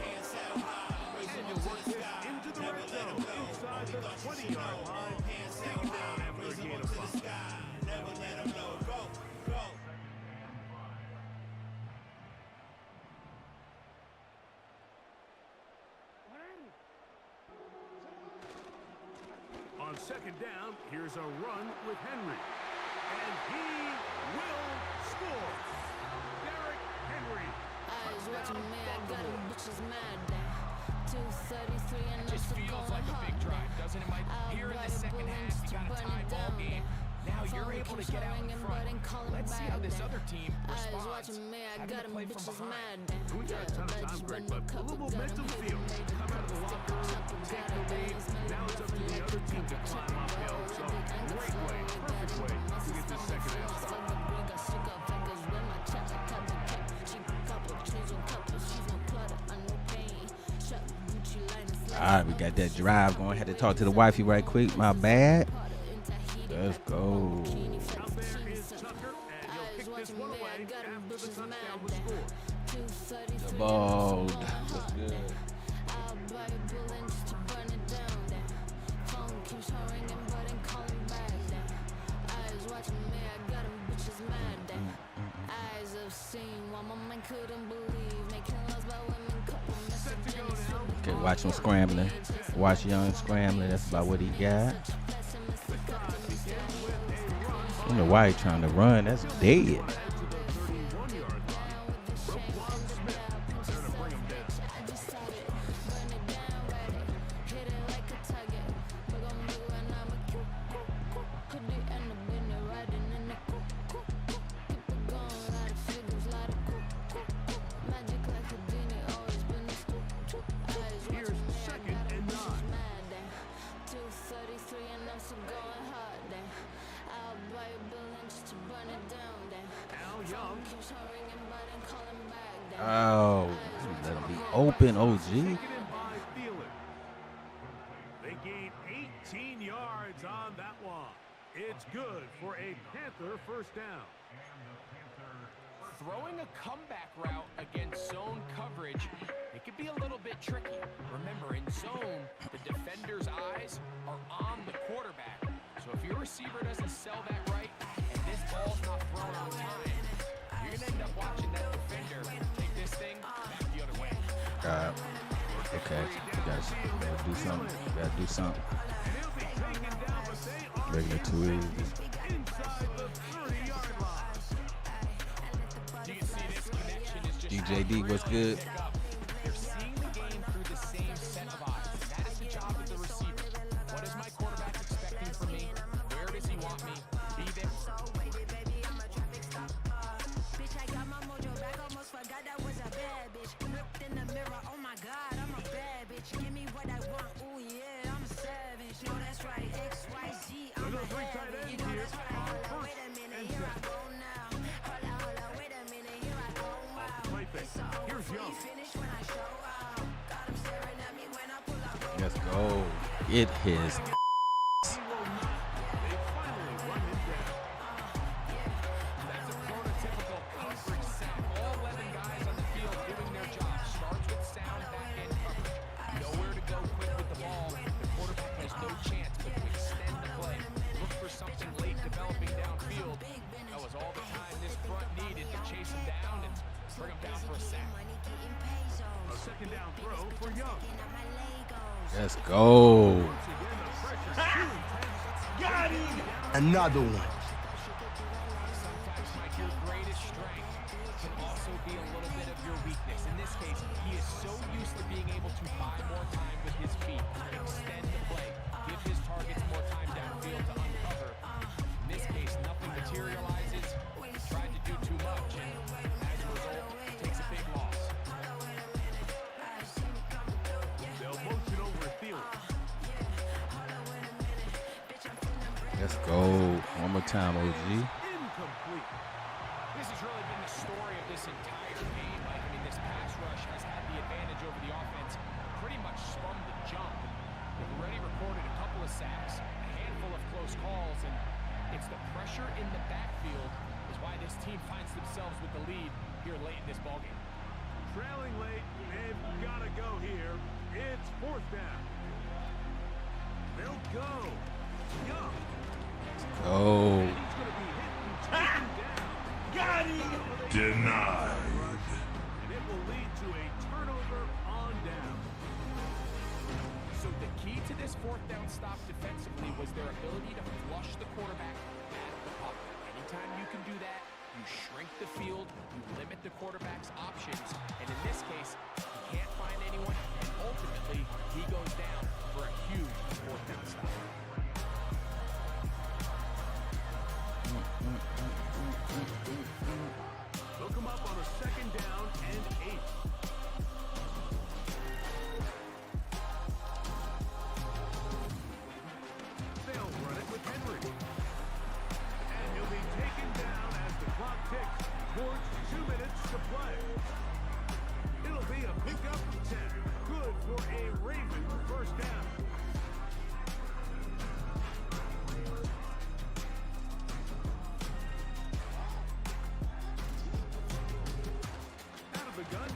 Hands held high, raise them up to the sky. Into the Never red let them zone, low, inside only the thought you should 20-yard know. line. Hands held Taken down high, after a raise them gain up of to the 5. sky. Never let them low, go, go. On second down, here's a run with Henry. And he will score. Derrick Henry. Eyes watching me, I got them bitches mad. 2:33 and Just feels like a big drive, doesn't it, Mike? Here in the second half, you got a tie ball game. Now you're able to get out in front. Let's see how this other team responds. Watching me, I got them Having to play from bitches behind. mad. We got a ton of time, Greg, but a little momentum feel. Come out of the locker room, take the lead. Now it's up to the other team to climb uphill. So, great way, perfect way to get this second half started. All right, we got that drive going. Had to talk to the wifey right quick. My bad. Let's go. Out there is Tucker, and he'll kick this one away after the touchdown was scored. The ball. What's good? Eyes have seen what my man couldn't believe. Making loves by women, couple messages. Okay, watch him scrambling. Watch Young scrambling. That's about what he got. I don't know why he's trying to run. That's dead. Oh, let him be open, OG. They gain 18 yards on that one. It's good for a Panther first down. Throwing a comeback route against zone coverage, it could be a little bit tricky. Remember, in zone, the defender's eyes are on the quarterback. So if your receiver doesn't sell that right, and this ball's not thrown on time, you're going to end up watching that defender take this thing back the other way. Okay, you guys gotta do something. You gotta do something. Regular too easy. Do you see this connection is just DJD, what's good? They're seeing the game through the same set of eyes. That is the job of the receiver. What is my quarterback expecting from me? Where does he want me? Be there. Bitch, I got my mojo back, almost forgot that was a bad bitch. Looked in the mirror, oh my god, I'm a bad bitch. Give me what I want, ooh yeah, I'm a savage. No, that's right, XYZ, I'm a savage. You know that's right, hold on, wait a minute, here I go now. Hold on, wait a minute, here I go, wow. It's all over, you finish when I show out. Got him staring at me when I pull up. Let's go. It his. That's a prototypical coverage sack. All 11 guys on the field doing their job. Starts with sound back-end coverage. Nowhere to go quick with the ball. The quarterback has no chance but to extend the play. Look for something late developing downfield. That was all the time this front needed to chase him down and bring him down for a sack. A second down throw for Young. Let's go. Another one. Sometimes, Mike, your greatest strength can also be a little bit of your weakness. In this case, he is so used to being able to buy more time with his feet, extend the play, give his targets more time downfield to uncover. In this case, nothing materializes. Tried to do too much, and as a result, takes a big loss. They'll motion over Thielen. Let's go. One more time, OG. Incomplete. This has really been the story of this entire game, Mike. I mean, this pass rush has had the advantage over the offense pretty much from the jump. They've already recorded a couple of sacks, a handful of close calls, and it's the pressure in the backfield is why this team finds themselves with the lead here late in this ballgame. Trailing late, they've got to go here. It's fourth down. They'll go. Young. Oh. He's going to be hit and taken down. Got him. Denied. And it will lead to a turnover on down. So the key to this fourth down stop defensively was their ability to flush the quarterback at the pocket. Anytime you can do that, you shrink the field, you limit the quarterback's options, and in this case, he can't find anyone, and ultimately, he goes down for a huge fourth down stop. They'll come up on a second down and 8. They'll run it with Henry. And he'll be taken down as the clock ticks towards 2 minutes to play. It'll be a pickup of 10. Good for a Raven first down. Out of the gun,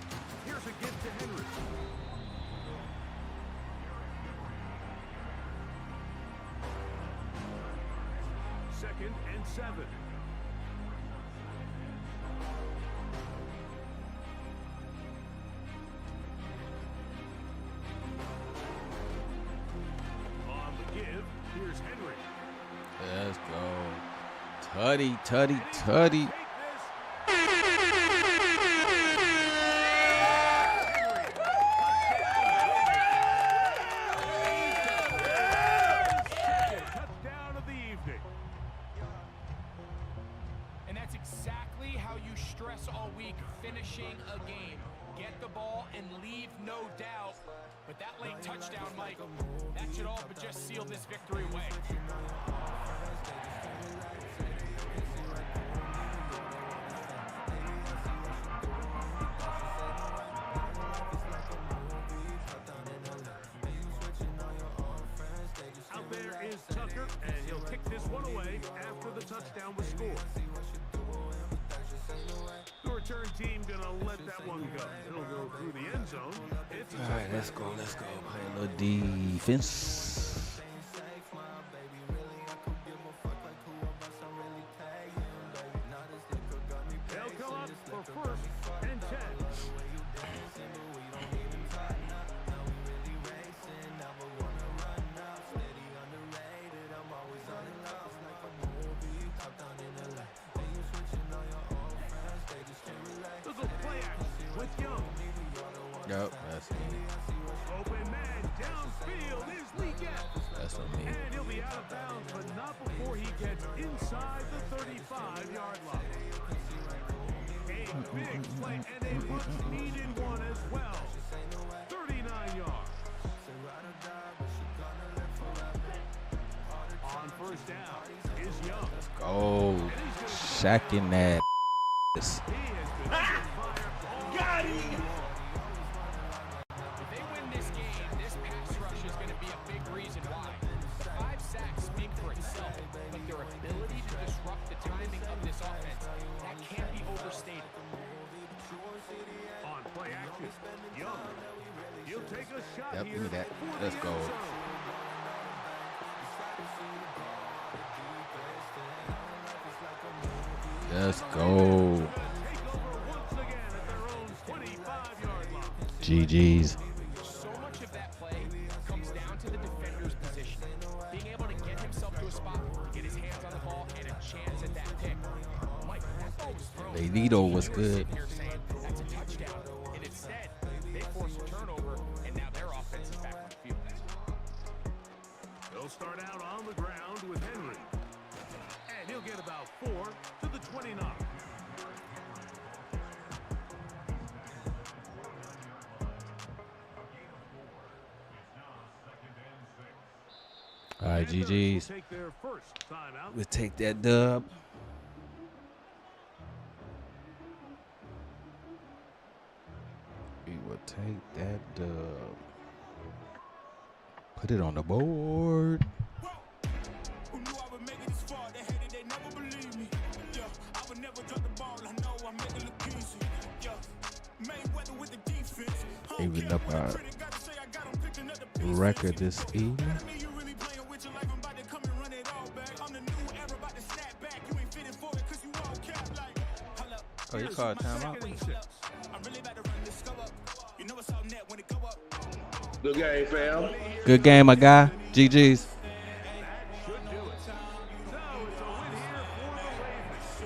here's a gift to Henry. Second and 7. On the give, here's Henry. Let's go. Tutty, tutty, tutty. Touchdown of the evening. And that's exactly how you stress all week, finishing a game. Get the ball and leave no doubt. But that late touchdown, Mike, that should all but just seal this victory away. Out there is Tucker, and he'll kick this one away after the touchdown was scored. The return team gonna let that one go. It'll go through the end zone. It's a All right, let's go. Let's go. Play a little defense. They'll come up for first and 10. There's a play action. with Young. Yep, that's me. Open man downfield is Lee Getz. That's on me. And he'll be out of bounds, but not before he gets inside the 35-yard line. A big play and a much-needed one as well. 39 yards. On first down is Young. Oh, shacking that. He has been under fire all Got game him. long. If they win this game, this pass rush is going to be a big reason why. The 5 sacks speak for itself, but their ability to disrupt the timing of this offense, that can't be overstated. On play action, Young. He'll take a shot Yep, here. give me that. for the Let's end go. zone. Let's go. Take over once again at their own 25-yard line. GG's. So much of that play comes down to the defender's position. Being able to get himself to a spot, get his hands on the ball, and a chance at that pick. Mike, that ball was thrown. Leito was You were good. sitting here saying, that's a touchdown. And instead, they force a turnover, and now their offense is back on the field. They'll start out on the ground with Henry. And he'll get about 4 to the 29. All right, Panthers will GG's. take their first timeout. We'll take that dub. We will take that dub. Put it on the board. Who knew I would make it this far? They hated, they never believed me. Yeah, I would never drop the ball. I know I make it look easy. Yeah, Mayweather with the defense. Even up our record this evening. You really playing with your life. I'm about to come and run it all back. I'm the new era, about to snap back. You ain't fitting for it because you all cap like. Hold up. Oh, you called timeout? Second and 6. I'm really about to run this go up. You know it's all net when it go up. Good game, fam. Good game, my guy. GG's. That should do it. So it's a win here for the Ravens.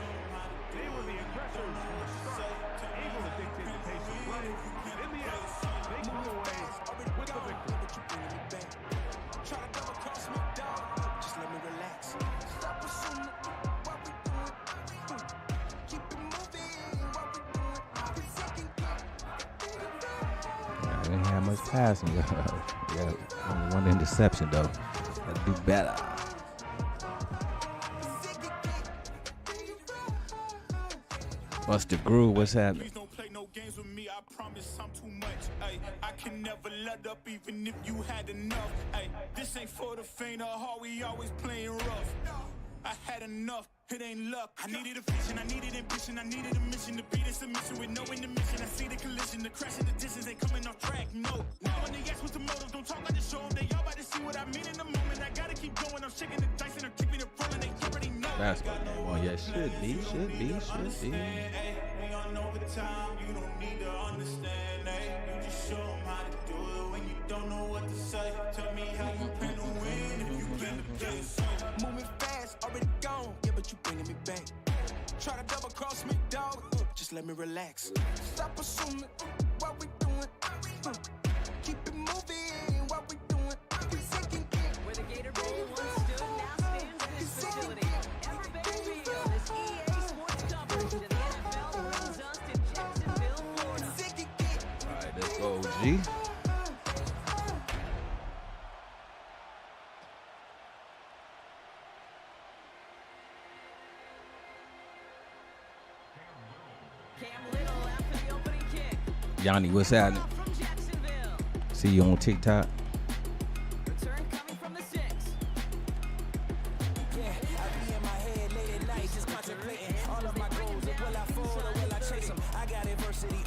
They were the aggressors from the start, able to dictate the pace of play. And in the end, they come away with the victory. Try to double cross me, dog. Just let me relax. Stop assuming what we doing. Keep it moving. What we doing. We second I didn't have much passing. We got only one interception, though. Gotta do better. Buster Groove, what's happening? Please don't play no games with me. I promise I'm too much. Ay, I can never let up even if you had enough. Ay, this ain't for the faint of heart. We always playing rough. I had enough. It ain't luck. I needed a vision. I needed ambition. I needed a mission to beat a submission with no intermission. I see the collision. The crash in the distance ain't coming off track. No. Now when they ask what's the motive, don't talk. I just show them. They all about to see what I mean in the moment. I gotta keep going. I'm shaking the dice and I'm keeping it rolling. They already know. Basketball. Oh, yeah, should be. We on overtime, you don't need to understand, you just show them how to do it when you don't know what to say. Tell me how you plan to win if you plan to play. Moving fast, already gone, yeah, but you bringing me back. Try to double cross me, dog, just let me relax. Stop assuming what we doing. Keep it moving, what we doing. We second Where the Gator Bowl once stood, now stands this facility. Everbank Field is EA Sports coverage, and the NFL brings us to Jacksonville, Florida. All right, let's go, G. Cam Little after the opening kick Yanni, what's happening? from Jacksonville. See you on TikTok. Return coming from the 6. Yeah, I be in my head late at night, just contemplating all of my goals. Will I fold or will I chase them? I got adversity,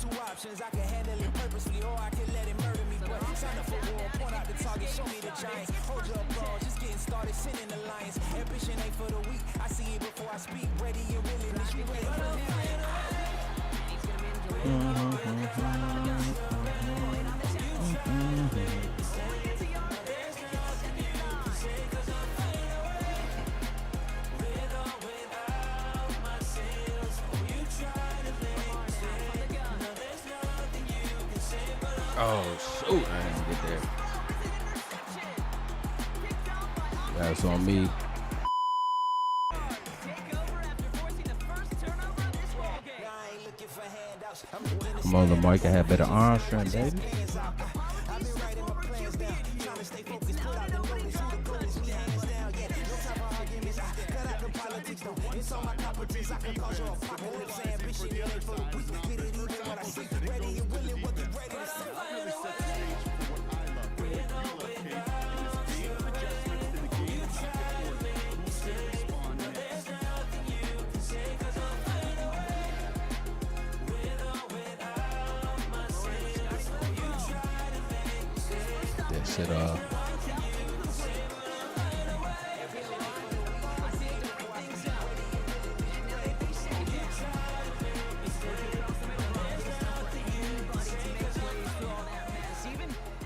two options. I can handle it purposely, or I can let it murder me. But sign up for war, point out the target, show me the giants. Hold your applause, just getting started, sending the lions. Ambition ain't for the weak. I see it before I speak. Ready and willing, is you ready for the fight? He's going to enjoy it. Oh, shoot. I didn't get there. That's on me. Come on, Lamar, you can have better arm strength, baby. That shit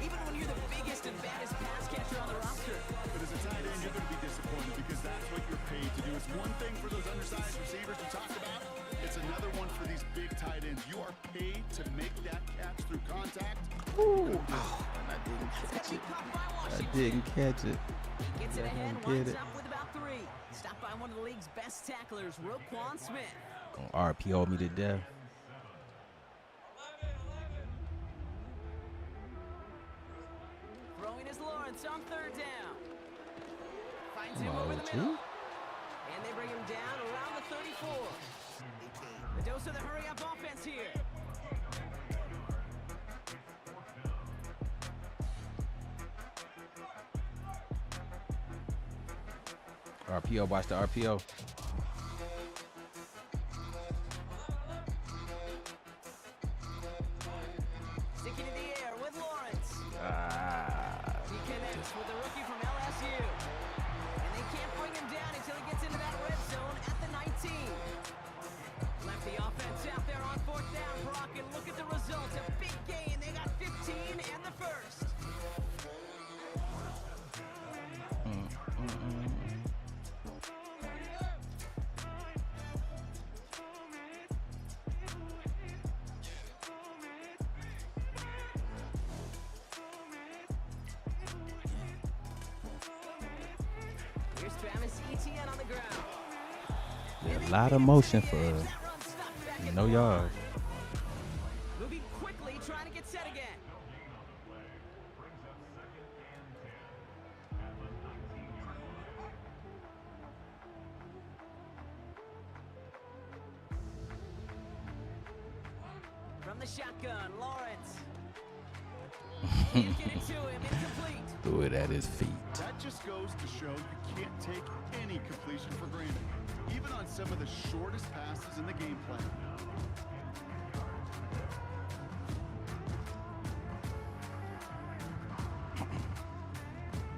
Even when you're the biggest and baddest pass catcher on the roster. But as a tight end, you're going to be disappointed because that's what you're paid to do. It's one thing for those undersized receivers to talk about. It's another one for these big tight ends. You are paid to make that catch through contact. Ooh. Oh, I didn't catch it. I didn't catch it. Gets it ahead, Get winds it. up with about 3. Stopped by one of the league's best tacklers, Roquan Smith. Gonna RPO me to death. Throwing is Lawrence on 3rd down. Finds Come him on, over the OG. middle. And they bring him down around the 34. The dose of the hurry-up offense here. RPO, watch the RPO. Sticking in the air with Lawrence. Ah, He connects with the rookie from LSU. And they can't bring him down until he gets into that red zone at the 19. Left the offense out there on 4th down, Brock, and look at the result. A big gain. They got 15 and the first. Here's Travis Etienne on the ground. a lot of motion for That run stopped back at no the yard. line. Moving quickly, trying to get set again. From the shotgun, Lawrence. Can't get it to him, incomplete. Threw it at his feet. That just goes to show you can't take any completion for granted, even on some of the shortest passes in the game plan.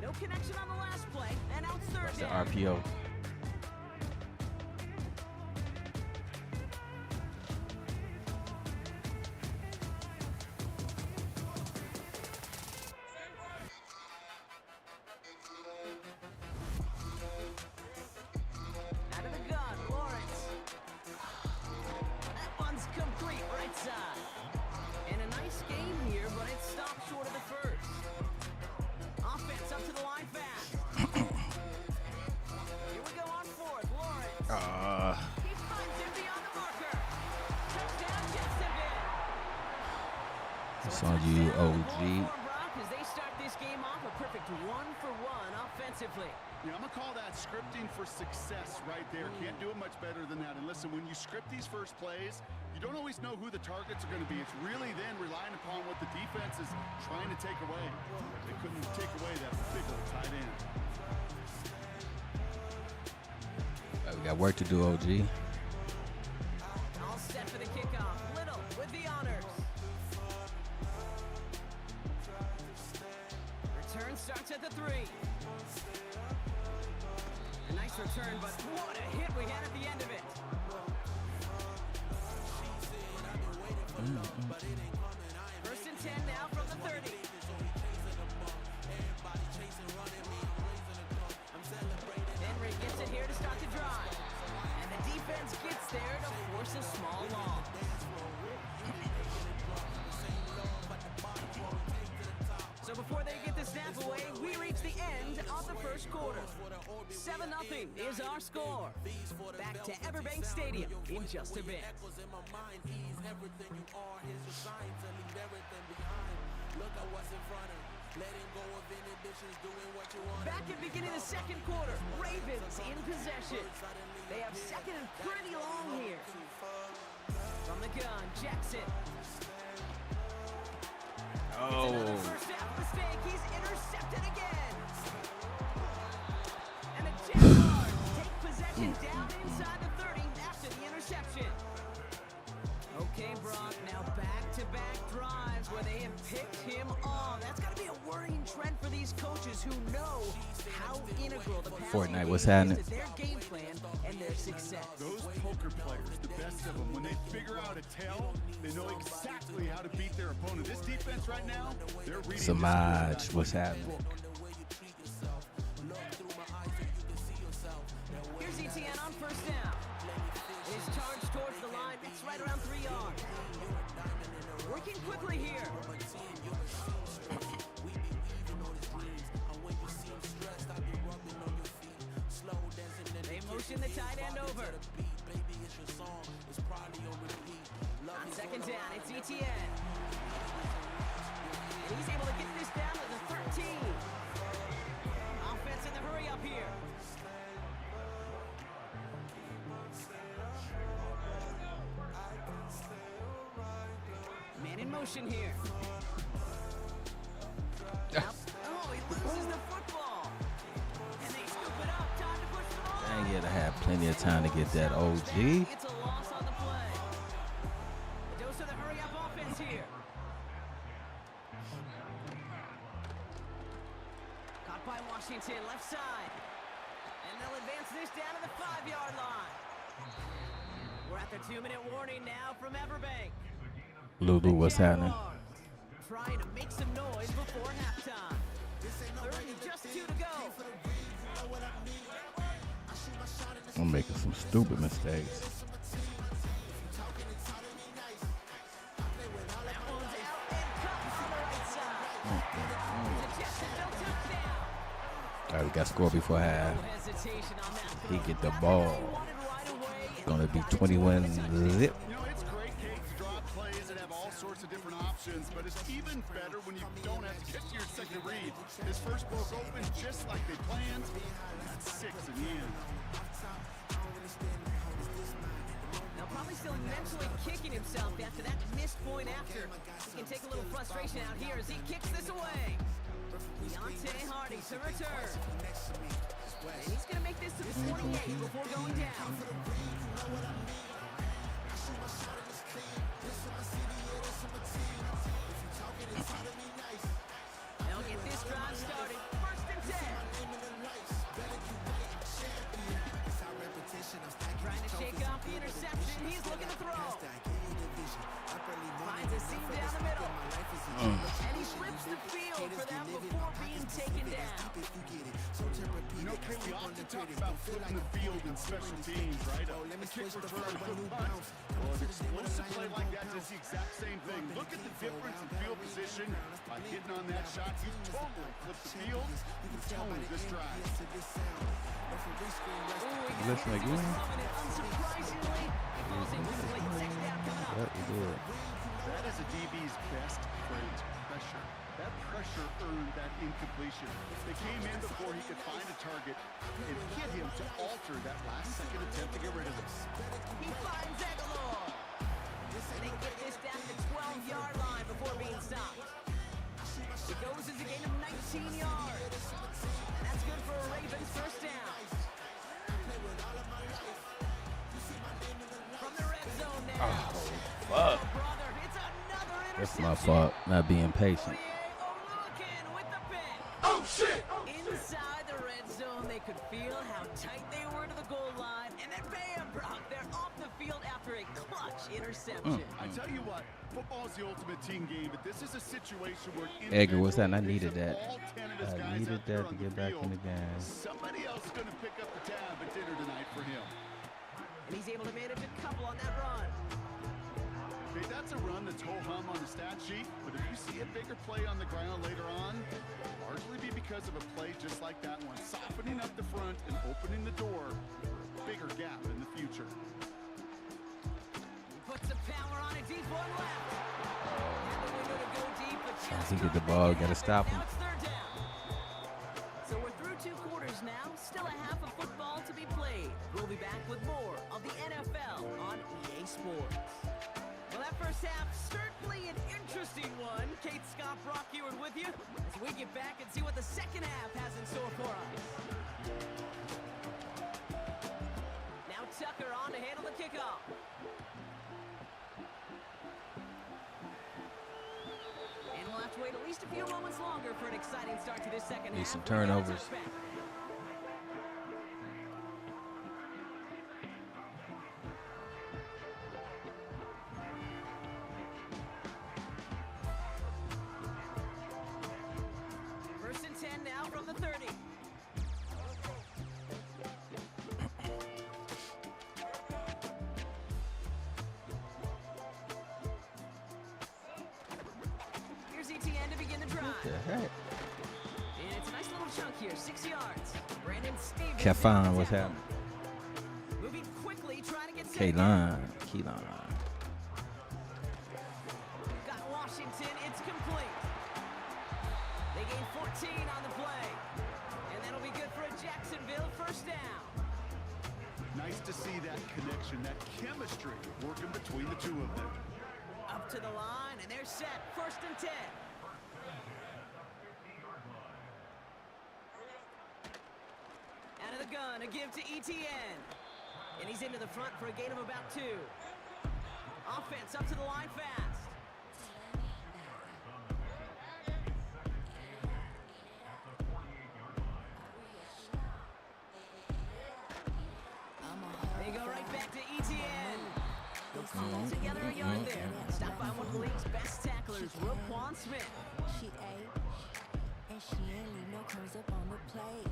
No connection on the last play, and out 3rd Watch the down. RPO. Out of the gun, Lawrence. That one's complete right side. And a nice game here, but it stopped short of the first. Offense up to the line fast. Here we go on 4th, Lawrence. He finds him beyond the marker. Touchdown, Jacksonville. It's on you, OG. As they start this game off, a perfect 1-for-1 offensively. Yeah, I'm going to call that scripting for success right there. Can't do it much better than that. And listen, when you script these first plays, you don't always know who the targets are going to be. It's really then relying upon what the defense is trying to take away. They couldn't take away that big old tight end. We got work to do, OG. All set for the kickoff. Little with the honors. Return starts at the 3. A nice return, but what a hit we had at the end of it. First and 10 now from the 30. Henry gets it here to start the drive. And the defense gets there to force a small loss. the end of the first quarter. 7-0 is our score. Back to Everbank Stadium in just a bit. Back at beginning of the second quarter, Ravens in possession. They have second and pretty long here. From the gun, Jackson. Oh. First half mistake, he's intercepted again. And the Jaguars take possession down inside the 30 after the interception. Okay, Brock, now back-to-back drives where they have picked him off. That's got to be a worrying trend for these coaches who know how integral the passing Fortnite, game what's is happening? to their game plan and their success. Those poker players, the best of them, when they figure out a tell, they know exactly how to beat their opponent. This defense right now, they're reading Samaj, what's happening? Here's ETN on first down. His charge towards the line, it's right around 3 yards. Working quickly here. They motion the tight end over. On second down, it's ETN. And he's able to get this down to the 13. Offense in the hurry up here. Man in motion here. Oh, he loses the football. And they scoop it up. Time to push the ball. Dang it, I had plenty of time to get that OG. It's a loss on the play. A dose of the hurry-up offense here. Caught by Washington, left side. And they'll advance this down to the 5-yard line. We're at the 2-minute warning now from Everbank. Lulu, what's happening? Trying to make some noise before halftime. Third and just 2 to go. I'm making some stupid mistakes. That one's out and cut on the right side. The Jets have no touchdown. All right, we got score before half. No hesitation on that. He get the ball. Wanted right away. It's gonna be 21 zip. You know, it's great, Kate, to draw plays and have all sorts of different options, but it's even better when you don't have to get to your second read. This first broke open just like they planned. That's 6 in the end. Now probably still mentally kicking himself after that missed point after. He can take a little frustration out here as he kicks this away. Deontay Hardy to return. And he's going to make this to the 28 before going down. They'll get this drive started. First and 10. Trying to shake off the interception. He's looking to throw. Finds a seam down the middle. And he flips the field for that before being taken down. You know, Kate, we often talk about flipping the field in special teams, right? A kick return, a punt. Well, an explosive play like that does the exact same thing. Look at the difference in field position. By hitting on that shot, you totally flip the field. You totally this drive. Listen again. Unsurprisingly, it falls incomplete. Second down coming up. Yep, we did. That is a DB's best trait, pressure. That pressure earned that incompletion. They came in before he could find a target and hit him to alter that last-second attempt to get rid of it. He finds Aguilar. And they get this down to the 12-yard line before being stopped. It goes as a gain of 19 yards. And that's good for a Ravens first down. From the red zone now. Fuck. Brother, it's another That's my interception. fault, not being patient. O'Loughlin with the pick. Oh, shit! Inside the red zone, they could feel how tight they were to the goal line. And then bam, Brock, they're off the field after a clutch interception. I tell you what, football's the ultimate team game, but this is a situation where Edgar, what's that? I individuals needed that. all 10 of his I guys needed out there that to on get the back in field. the game. Somebody else is going to pick up the tab at dinner tonight for him. And he's able to manage a couple on that run. Okay, that's a run that's ho-hum on the stat sheet, but if you see a bigger play on the ground later on, it'll largely be because of a play just like that one, softening up the front and opening the door for a bigger gap in the future. Puts the power on it, deep one left. And the window to go deep, but just He get the ball, gotta stop him. now it's third down. So we're through 2 quarters now, still a half of football to be played. We'll be back with more of the NFL on EA Sports. Well, that first half, certainly an interesting one. Kate Scott, Brock Ewart with you as we get back and see what the second half has in store for us. Now Tucker on to handle the kickoff. And we'll have to wait at least a few moments longer for an exciting start to this second half. Need some turnovers. First and 10 now from the 30. Here's ETN to begin the drive. What the heck? And it's a nice little chunk here, 6 yards. Brandon Stevens. Kefan, what's happening? Moving quickly, trying to get set. Keylon. Got Washington, it's complete. They gain 14 on the play. And that'll be good for a Jacksonville first down. Nice to see that connection, that chemistry working between the two of them. Up to the line, and they're set. First and 10. Out of the gun, a give to ETN. And he's into the front for a gain of about 2. Offense up to the line fast. They go right back to ETN. They'll cobble together a yard there. Stopped by one of the league's best tacklers, Roquan Smith. She ate, and she ain't leave no crumbs up on the plate.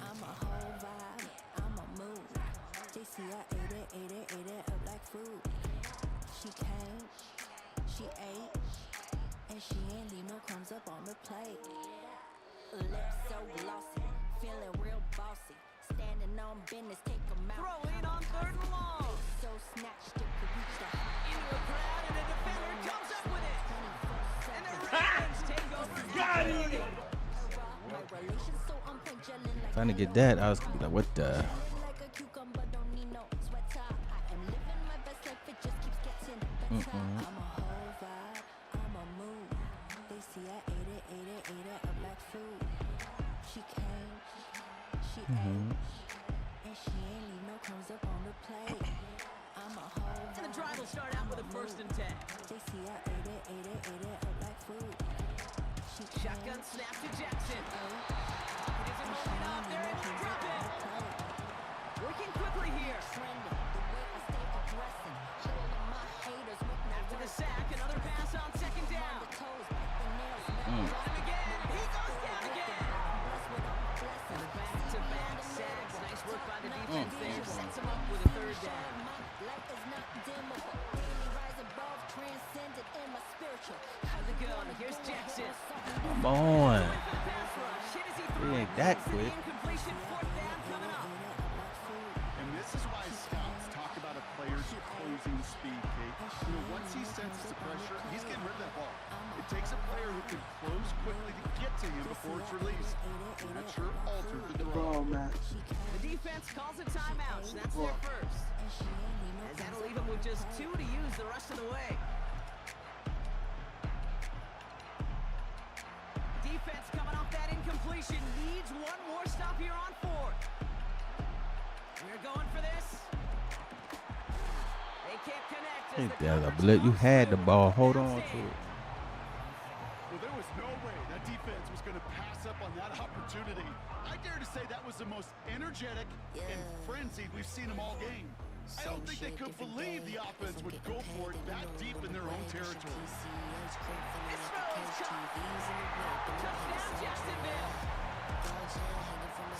I'm a whole vibe, I'm a mood. They see I ate it up like food. She came, she ate, and she ain't leave no crumbs up on the plate. Lips so glossy, feeling real bossy. Standing on business, take 'em out. Throw in on third and long. So snatched it could reach the Into a crowd, and the defender comes up with it. And the Ravens take over. Got it! My relations so on point, gelling like Trying to get that, I was gonna be like, what the? like a cucumber, don't need no sweater. I am living my best life, it just keeps getting better. I'm a whole vibe, I'm a mood. They see I ate it up like food. She came, she ate, and she ain't leave no crumbs up on the plate. I'm a whole And the drive will start out with a first and 10. They see I ate it up like food. She Shotgun snap to Jackson. It isn't holding up. They're able to drop it. Working quickly here. After the sack, another pass on second down. Run him again. He goes down again. And the back-to-back sacks. Nice work by the defense there. Sets him up with a third down. Out of the gun. Here's Jackson. Come on. Pass rush. Hit as he He throws. ain't that For the quick. incompletion, fourth down coming up. And this is why scouts talk about a player's closing speed, Kate. You know, once he senses the pressure, he's getting rid of that ball. It takes a player who can close quickly to get to him before it's released. And that sure altered the throw. The defense calls a timeout, and that's their first. As that'll leave them with just 2 to use the rest of the way. Defense coming off that incompletion needs one more stop here on 4th. We're going for this. They can't connect. as Ain't the that a coverage blitz? You goes had the through. ball. Hold on That's to it. it. Well, there was no way that defense was going to pass up on that opportunity. I dare to say that was the most energetic and frenzied we've seen them all game. I don't think they could believe the offense would go for it that deep in their own territory. It's throws. Touchdown, Jacksonville.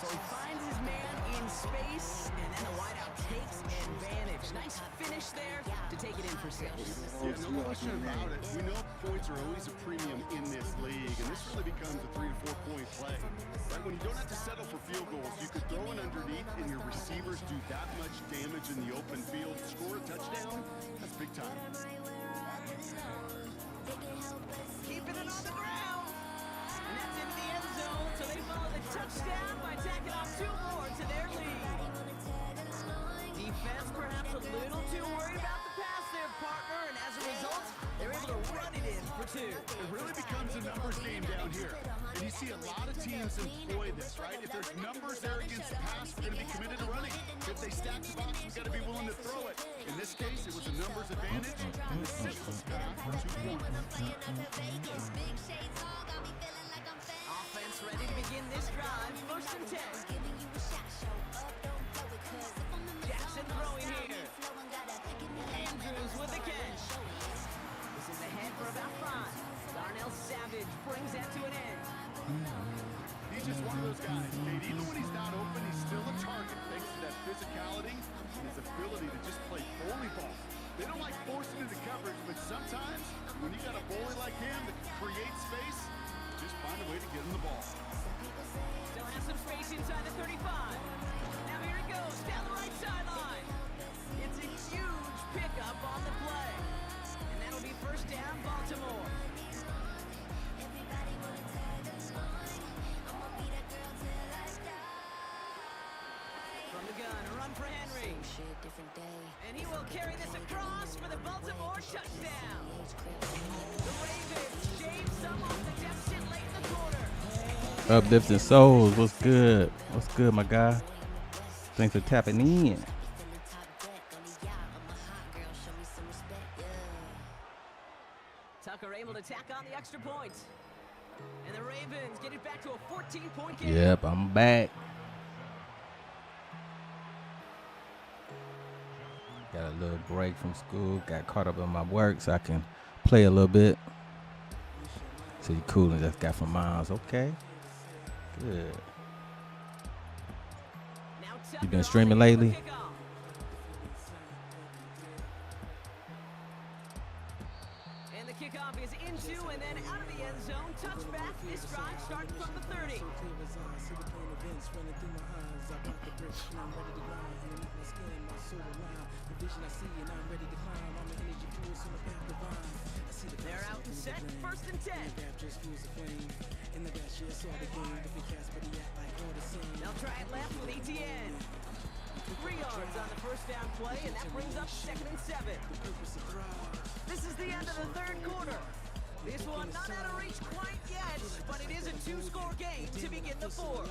So he finds his man in space, and then the wideout takes advantage. Nice finish there to take it in for 6. Yeah, no question about it. We know points are always a premium in this league, and this really becomes a 3 to 4 point play. Right? When you don't have to settle for field goals, you could throw it underneath, and your receivers do that much damage in the open field. Score a touchdown, that's big time. Keeping it on the ground. And that's into the end zone, so they follow the touchdown by tacking on 2 more to their lead. Defense perhaps a little too worried about the pass there, partner, and as a result, they're able to run it in for 2. It really becomes a numbers game down here. And you see a lot of teams employ this, right? If there's numbers there against the pass, we're going to be committed to running. If they stack the box, we've got to be willing to throw it. In this case, it was a numbers advantage, and the simplest path for 2 points. Offense ready to begin this drive. 1st and 10. Jackson throwing here. Andrews with the catch. This is ahead for about 5. Darnell Savage brings that to an end. He's just one of those guys, Nate. Even when he's not open, he's still a target thanks to that physicality and his ability to just play bully ball. They don't like forcing into coverage, but sometimes when you got a bully like him that can create space, just find a way to get him the ball. Still has some space inside the 35. Now here it goes, down the right sideline. It's a huge pickup on the play. And that'll be 1st down, Baltimore. From the gun, a run for Henry. And he will carry this across for the Baltimore touchdown. The Ravens shave some off the deficit late in the quarter. Uplifting souls. What's good? What's good, my guy? Thanks for tapping in. Tucker able to tack on the extra point. And the Ravens get it back to a 14-point game. Yep, I'm back. Got a little break from school. Got caught up in my work so I can play a little bit. So you cool and just got from Miles. Okay. Good. You been streaming lately? And the kickoff is into and then out of the end zone. Touchback. This drive starting from the 30. They're out and set. 1st and 10. They'll try it left with Etienne. 3 yards on the 1st down play, and that brings up 2nd and 7. This is the end of the 3rd quarter. This one not out of reach quite yet, but it is a 2-score game to begin the 4th.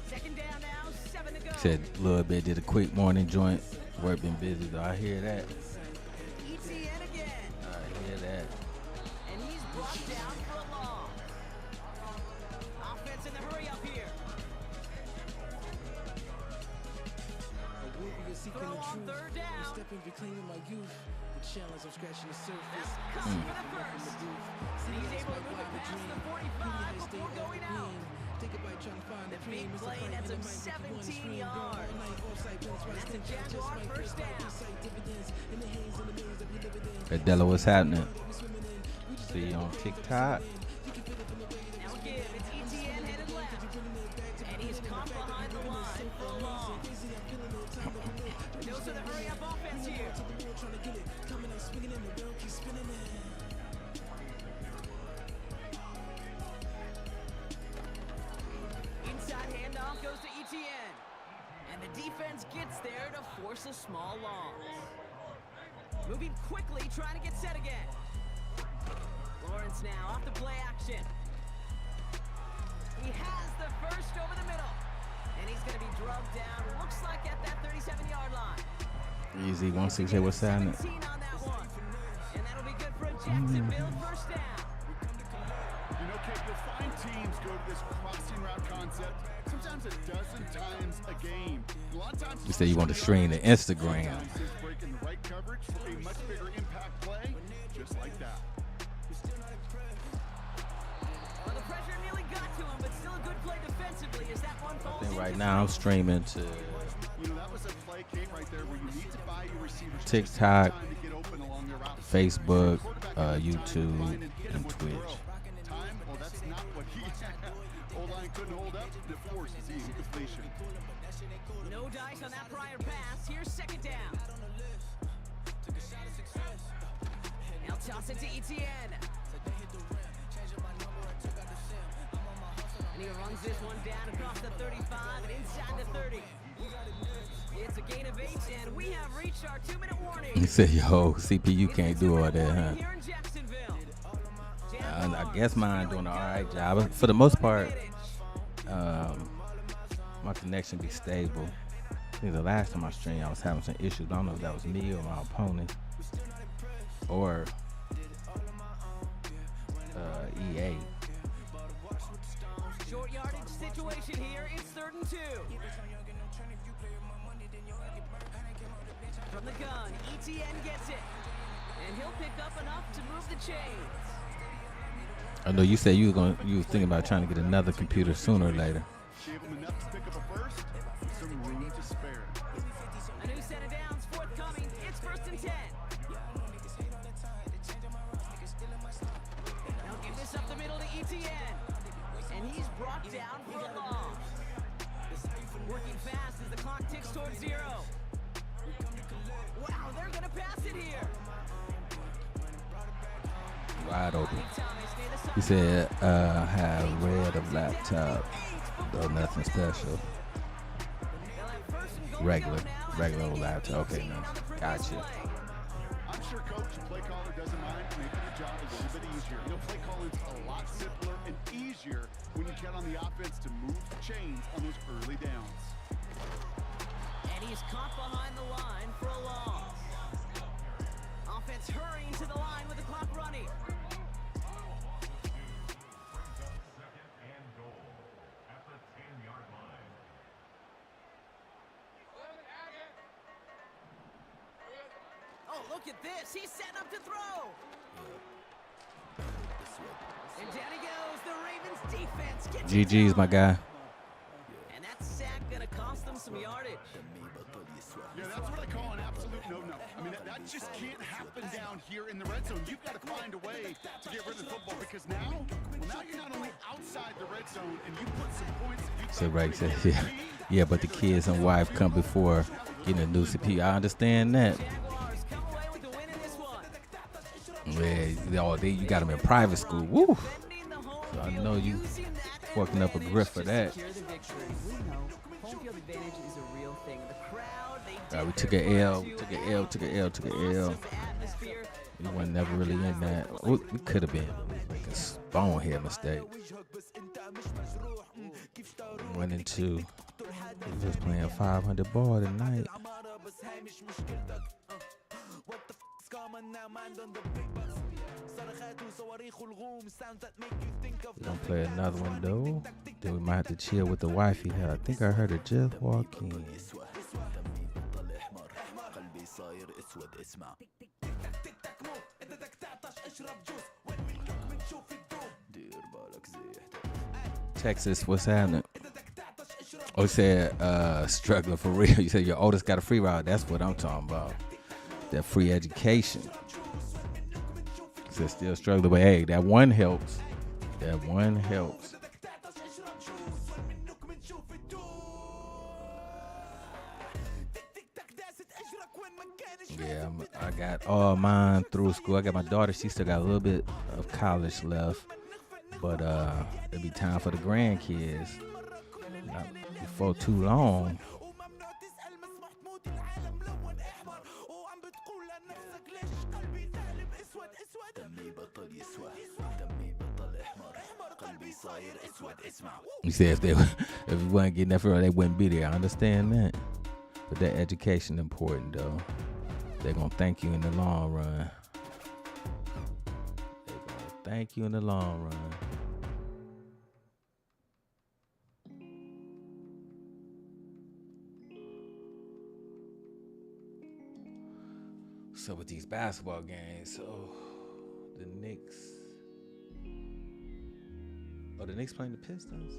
Second down now, 7 to go. Said a little bit, did a quick morning joint. Work been busy though. I hear that. Etienne again. I hear that. And he's brought down for a long. Offense in the hurry up here. Throw on 3rd down. Challenge, I'm scratching the surface. Cutting for the 1st. And he's able to move it past the 45 before going out. The big play nets him 17 yards. And that's a Jaguar 1st down. Hey Della, what's happening? See you on TikTok. Now again, it's Etienne headed left. And he's caught behind the line for a long. Those are the hurry up offense here. Inside handoff goes to Etienne. And the defense gets there to force a small loss. Moving quickly, trying to get set again. Lawrence now off the play action. He has the 1st over the middle. And he's going to be drugged down, looks like at that 37-yard line. Easy, 168, what's happening? 17 on that one. And that'll be good for a Jacksonville 1st down. You know, you'll find teams go to this crossing route concept sometimes a dozen times a game. A lot of times You said you want to stream to Instagram. breaking the right coverage for a much bigger impact play, just like that. Well, the pressure nearly got to him, but still a good play defensively as that one falls I think into right now I'm streaming to You know, that was a play, Kate, right there where you need to buy your receivers TikTok, time to get open along their route. Facebook, YouTube, and Twitch. Time? Well, that's not what he O-line couldn't hold up. The force is the incompletion. No dice on that prior pass. Here's second down. Now toss it to Etienne. And he runs this one down across the 35 and inside the 30. It's a gain of 8, and we have reached our 2-minute warning. He said, yo, CPU can't do all that, huh? Here in Jacksonville. I guess mine doing an all right job. For the most part, my connection be stable. I think the last time I streamed, I was having some issues. I don't know if that was me or my opponent or EA. Short yardage situation here. It's 3rd and 2. From the gun, Etienne gets it. And he'll pick up enough to move the chains. I know you said you were thinking about trying to get another computer sooner or later. Gave him enough to pick up a first, some room to spare. A new set of downs forthcoming. It's 1st and 10. Now give this up the middle to Etienne. And he's brought down for a loss. Working fast as the clock ticks towards 0. Wow, they're going to pass it here. Wide open. He said, I have read a laptop, though nothing special. Regular old laptop. Okay, no. Gotcha. I'm sure coach and play caller doesn't mind making the job a little bit easier. You know, play calling's a lot simpler and easier when you count on the offense to move the chains on those early downs. And he's caught behind the line for a loss. Offense hurrying to the line with the clock running. Oh, look at this. He's setting up to throw. And down he goes. The Ravens defense gets it GG's, my done. guy. And that sack gonna cost them some yardage. Yeah, that's what I call an absolute no-no. I mean, that just can't happen down here in the red zone. You've got to find a way to get rid of the football because now you're not only outside the red zone and you put some points that you So Ray said, yeah, but the kids and wife come before getting a new CPU. I understand that. Jaguars come away with the win in this one. Yeah, you got them in private school. Woo! Defending the home So I field, know you using that fucking up a advantage grip for to that. secure the victory. We know home field advantage is a real thing. The crowd, they We did took their an L, part to took an add L, took an L, took an L. awesome atmosphere. We were never really in that. We could have been making bonehead mistake. 1 and 2. We just playing 500 ball tonight. We gonna play another one though. Then we might have to chill with the wifey. I think I heard her just walk in. Texas, what's happening? Oh, he said, struggling for real. You said your oldest got a free ride. That's what I'm talking about. That free education. He said still struggling, but hey, that one helps. That one helps. Yeah, I got all mine through school. I got my daughter. She still got a little bit of college left. But it'll be time for the grandkids. Not before too long. You said if we wasn't getting that for they wouldn't be there. I understand that. But that education important though. They're gonna thank you in the long run. They're gonna thank you in the long run. So with these basketball games, so the Knicks. Oh, the Knicks playing the Pistons.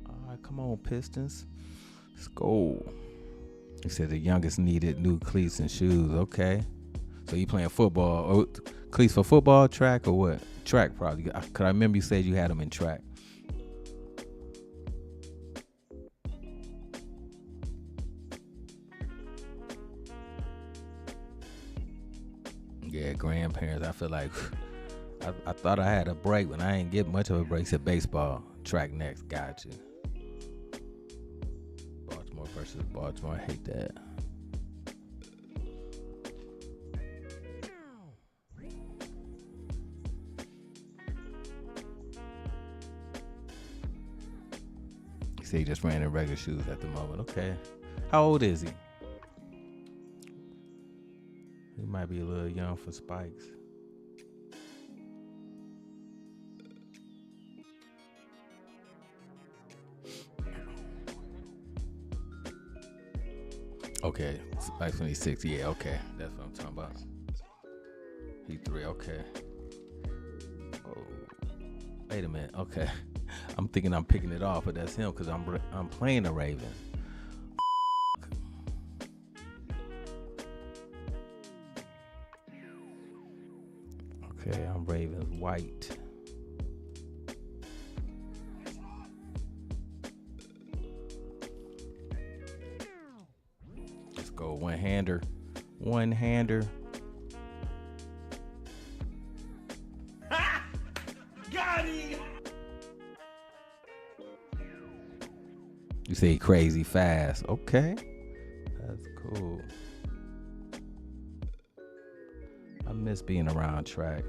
All right, come on, Pistons. Let's go. He said the youngest needed new cleats and shoes. Okay. So you playing football? Oh, cleats for football, track, or what? Track probably. Cause I remember you said you had them in track. Yeah, grandparents. I feel like I thought I had a break, but I ain't get much of a break. Said baseball, track next. Got you. Baltimore versus Baltimore. I hate that. He said he just ran in regular shoes at the moment. Okay. How old is he? He might be a little young for spikes. Okay, spikes 26. Yeah, okay. That's what I'm talking about. He 3, okay. Oh, wait a minute. Okay. I'm thinking I'm picking it off, but that's him because I'm playing the Ravens. Okay, I'm Ravens white. Let's go one-hander. One-hander. Got him! You say crazy fast. Okay. That's cool. I miss being around track.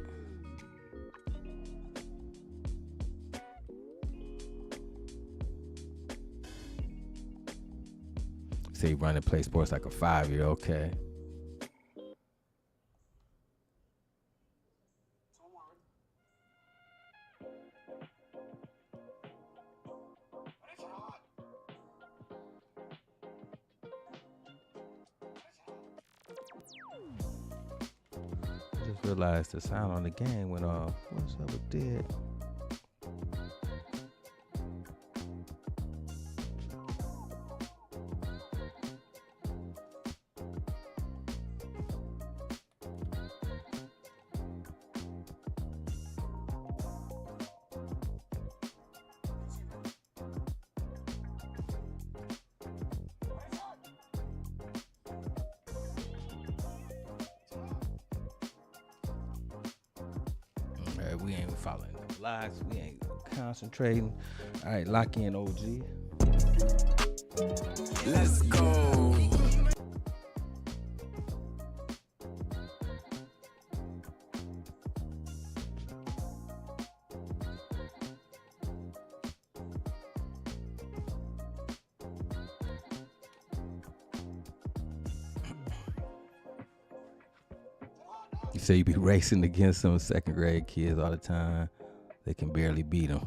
Say you run and play sports like a 5-year. Okay. I just realized the sound on the game went off. What's up with that? We ain't following the lies. We ain't concentrating. All right, lock in, OG. Let's go. You say you be racing against some second grade kids all the time. They can barely beat them.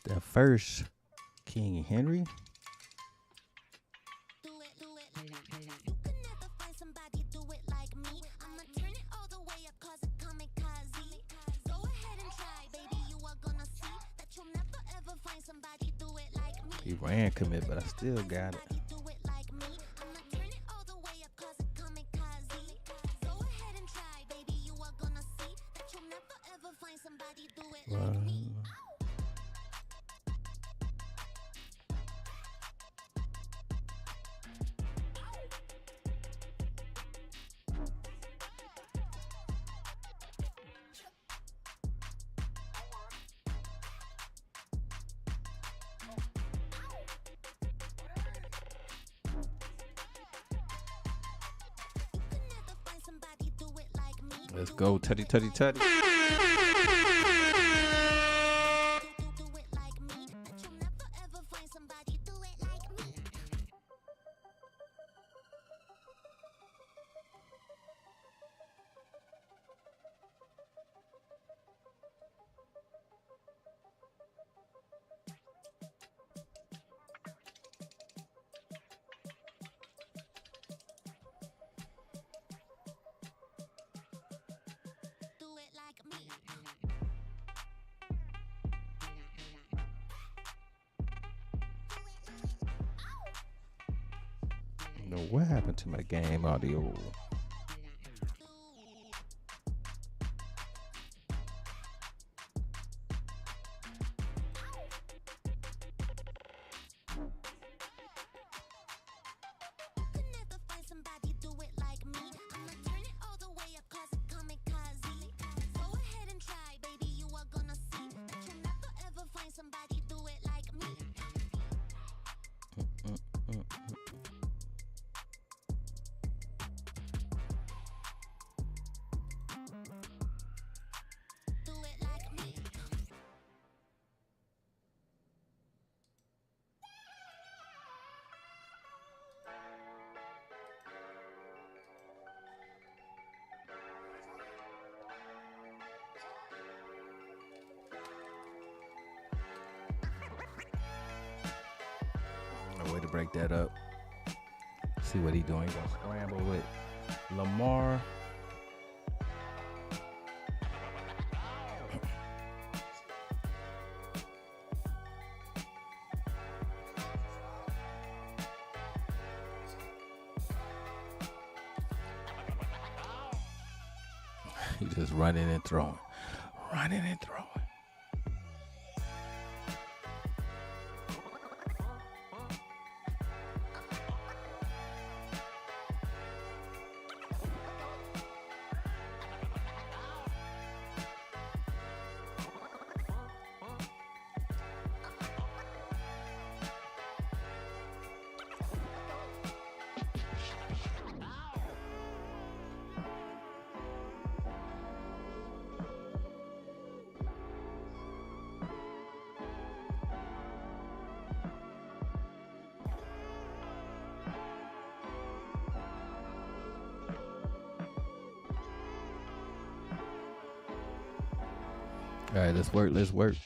The first King Henry. do it like you could never find somebody do it like me. I'ma turn it all the way up, cause it kamikaze. Go ahead and try, baby, you are gonna see that you'll never ever find somebody do it like me. He ran commit, but I still got it. Do it like me. I'ma turn it all the way up, cause it kamikaze. Go ahead and try, baby, you are gonna see that you'll never ever find somebody do it like me. Let's go, tutty, tutty, tutty. Know what happened to my game audio? Way to break that up. See what he doing. He's gonna scramble with Lamar. He just running and throwing. Running and throwing. All right, let's work. Let's work.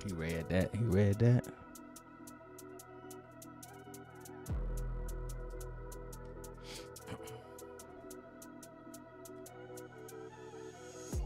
He read that. He read that.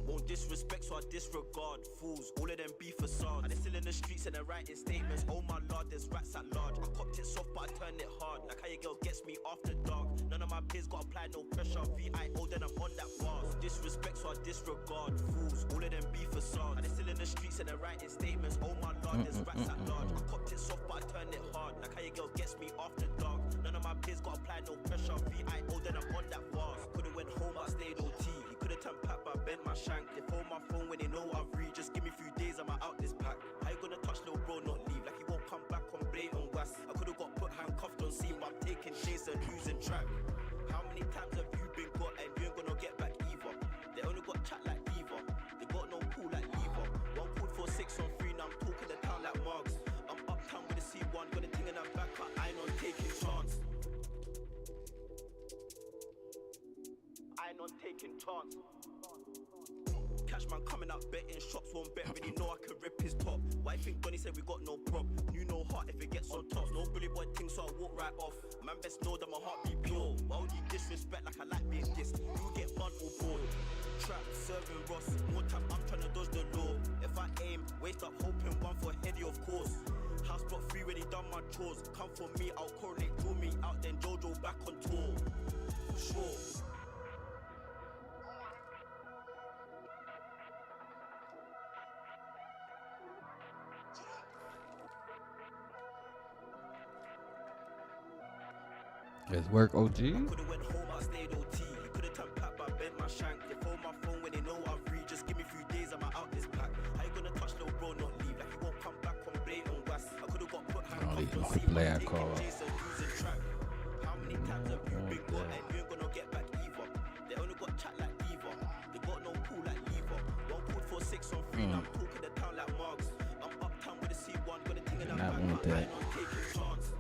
Won't disrespect, so I disregard fools. All of them be facades. And they're still in the streets and they're writing statements. Oh my lord, there's rats at large. I copped it soft, but I turned it hard. Like how your girl gets me after dark. None of of my peers got apply no pressure. VIO, then I'm on that bars. Disrespect, so I disregard. Fools, all of them be facades. And they still in the streets and they're writing statements. Oh my lord, there's rats at large. I copped it soft, but I turned it hard. Like how your girl gets me after dark. None of my peers got apply no pressure. VIO, then I'm on that bars. Could've went home, but I stayed OT. You could've turned pack, but I bent my shank. They phone my phone when they know I've read. Just give me a few days, I'm out this pack. How you gonna touch little bro, not leave? Like he won't come back on blatant was. I could've got put handcuffed on scene, but I'm taking chase and losing track. How many times have you been got and you ain't gonna get back either? They only got chat like Diva. They got no pool like Lever. One pool for 6 on 3, now I'm talking the town like Marks. I'm uptown with the C1, got a thing in the back, but I ain't on taking chance. I ain't on taking chance. Cash man coming out betting shops, won't bet, really know I can rip his top. Why you think Donny said we got no prop? Knew no heart if it gets on top. No bully boy thing, so I walk right off. Man best know that my heart be pure. Why would you disrespect like I like being dissed? You get mud or bored. Trap, serving Ross, more time I'm trying to dodge the law. If I aim, waste up hoping one for Heady of course. House block 3 when he done my chores. Come for me, I'll correlate, draw me out, then Jojo back on tour. Sure. Let's work, OG. Could've went home, I stayed OT. You could've turned pack, but I bent my shank. They phone my phone when they know I've read. Just give me a few days, I'm out this pack. How you gonna touch little bro, not leave? Like he won't come back on blatant was. I could've got put handcuffed on scene, but I'm taking chase and losing track. How many times have you been got and you ain't gonna get back either? They only got chat like Diva. They got no pool like Lever. One pool for 6 on 3, now I'm talking the town like Marks. I'm uptown with the C1, got a thing in the back, but I ain't on taking chance.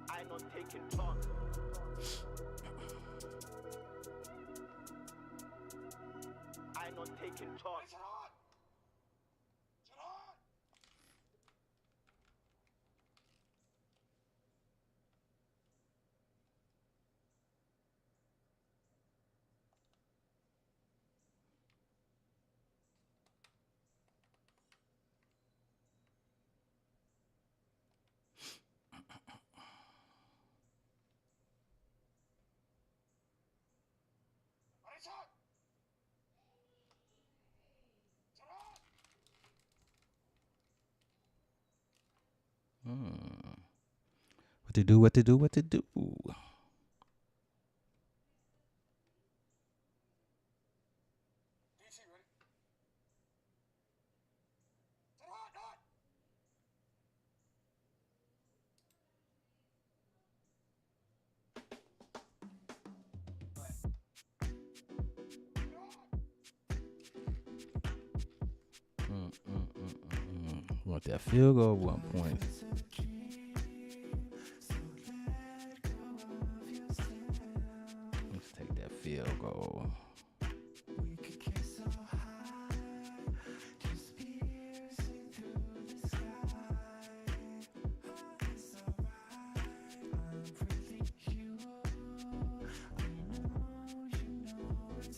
I ain't not taking chance. I ain't not taking chance. What to do, what to do, what to do. Want that field goal 1 point. Let's take that field goal.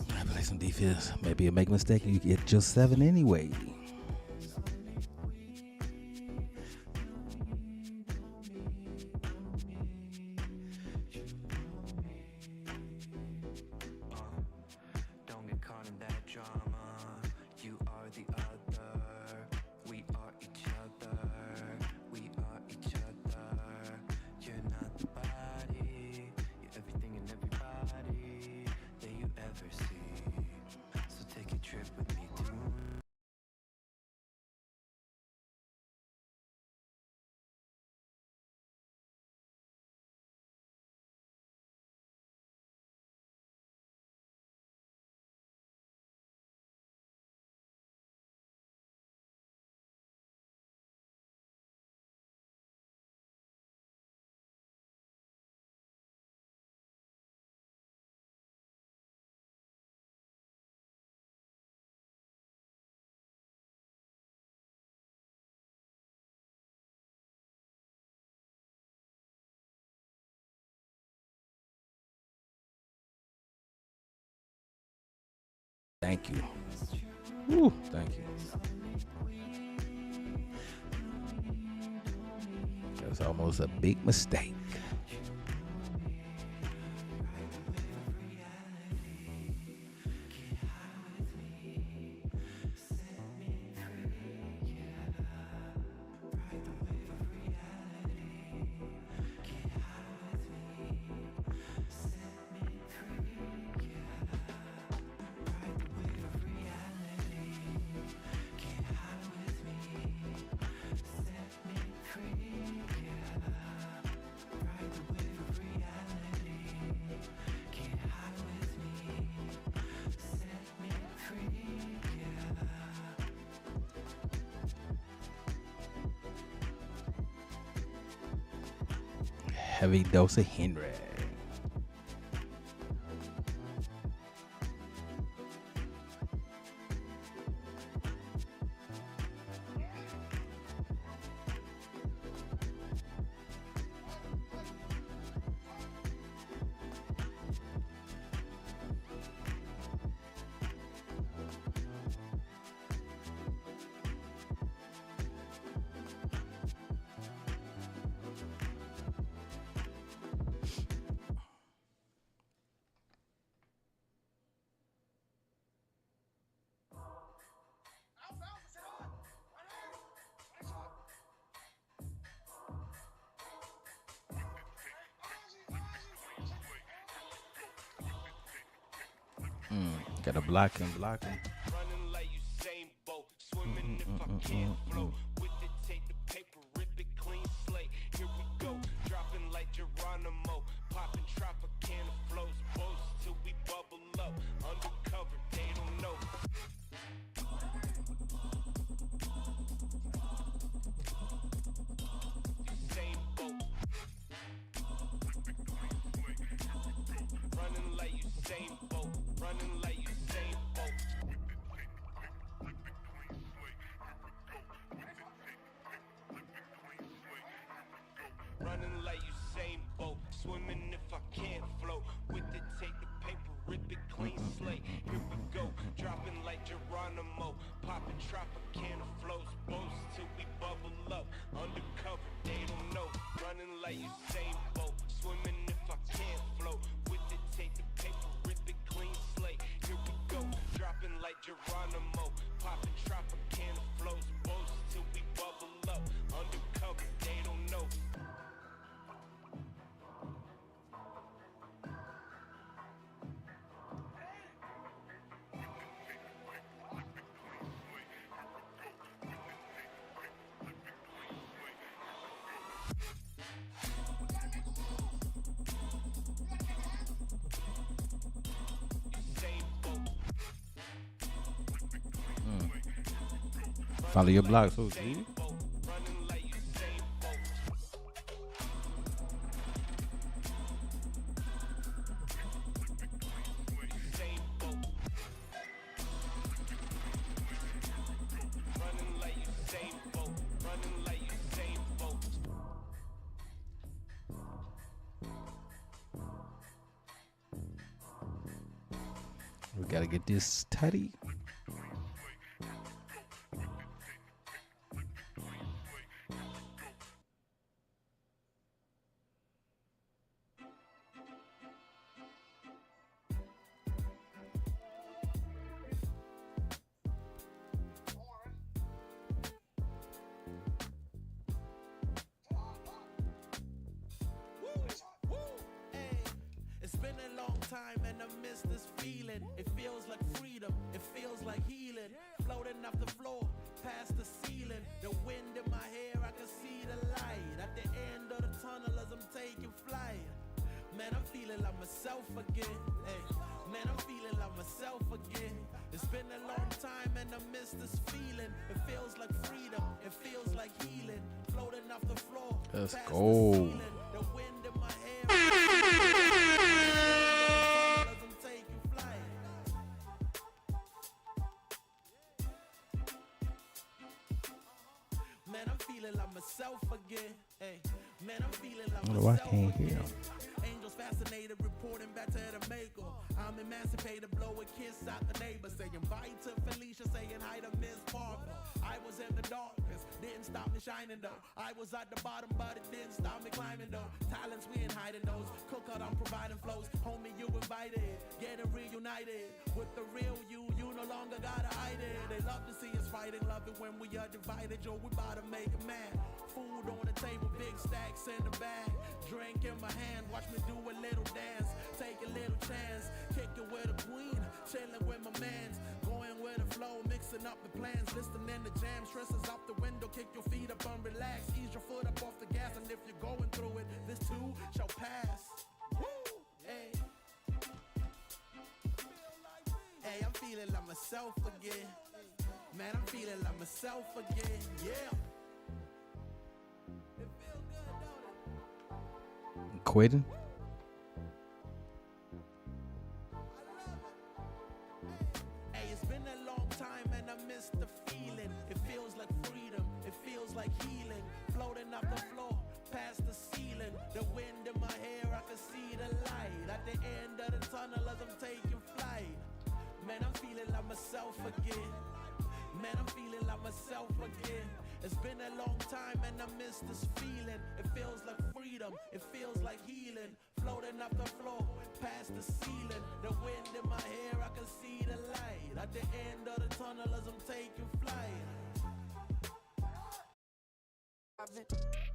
I play some defense. Maybe you make a mistake and you get just 7 anyway. Thank you. Woo, thank you. was almost a big mistake. Heavy dose of Henry. Got to block him. Running like Usain Bolt, swimming if I can't float. With it, take the paper, rip it clean slate. Here we go, dropping like Geronimo, popping Tropicana flows, boats till we bubble up. Undercover, they don't know. Usain Bolt, running like Usain Bolt, running like Usain Bolt. Running like Usain Bolt, swimming if I can't float. With it, take the paper, rip it clean slate. Here we go, dropping like Geronimo, popping Tropicana flows, boats till we bubble up. Undercover, they don't know. Running like Usain Bolt, swimming if I can't float. With it, take the paper, rip it clean slate. Here we go, dropping like Geronimo, popping Tropicana flows, boats till we bubble up. Undercover, they don't know. Follow your blog, so see. We gotta get this tidy. It's been a long time and I miss this feeling. It feels like freedom, it feels like healing. Floating off the floor, past the ceiling. The wind in my hair, I can see the light. At the end of the tunnel as I'm taking flight. Man, I'm feeling like myself again. Hey, man, I'm feeling like myself again. It's been a long time and I miss this feeling. It feels like freedom, it feels like healing. Floating off the floor, let's past go. the ceiling. The wind in my hair. Man, I'm feeling like myself again. Hey, man, I'm feeling like I wonder why I myself can't hear again. him. Angels fascinated, reporting back to the maker. I'm emancipated, blow a kiss out the neighbor, saying bye to Felicia, saying hi to Miss Parker. I was in the dark, purpose didn't stop me shining though. I was at the bottom, but it didn't stop me climbing though. Talents we ain't hiding those. Cookout, I'm providing flows. Homie, you invited, getting reunited with the real you. You no longer gotta hide it. They love to see us fighting, love it when we are divided. Yo, we bout to make a man. Food on the table, big stacks in the bag. Drink in my hand, watch me do a little dance. Take a little chance, kick it with a queen. Chilling with my mans, going with the flow, mixing up the plans. Listening to jam, stresses out the window. Kick your feet up and relax. Ease your foot up off the gas, and if you're going through it, this too shall pass. Woo! Hey. Hey, I'm feeling like myself again. Man, I'm feeling like myself again. Yeah. It feels good, don't it? Quitting? Hey, it's been a long time and I miss the feeling. It feels like freedom, it feels like healing. Floating up the floor, past the ceiling. The wind in my hair, I can see the light. At the end of the tunnel as I'm taking flight. Man, I'm feeling like myself again. Man, I'm feeling like myself again. It's been a long time and I miss this feeling. It feels like freedom, it feels like healing. Floating up the floor, past the ceiling. The wind in my hair, I can see the light. At the end of the tunnel as I'm taking flight.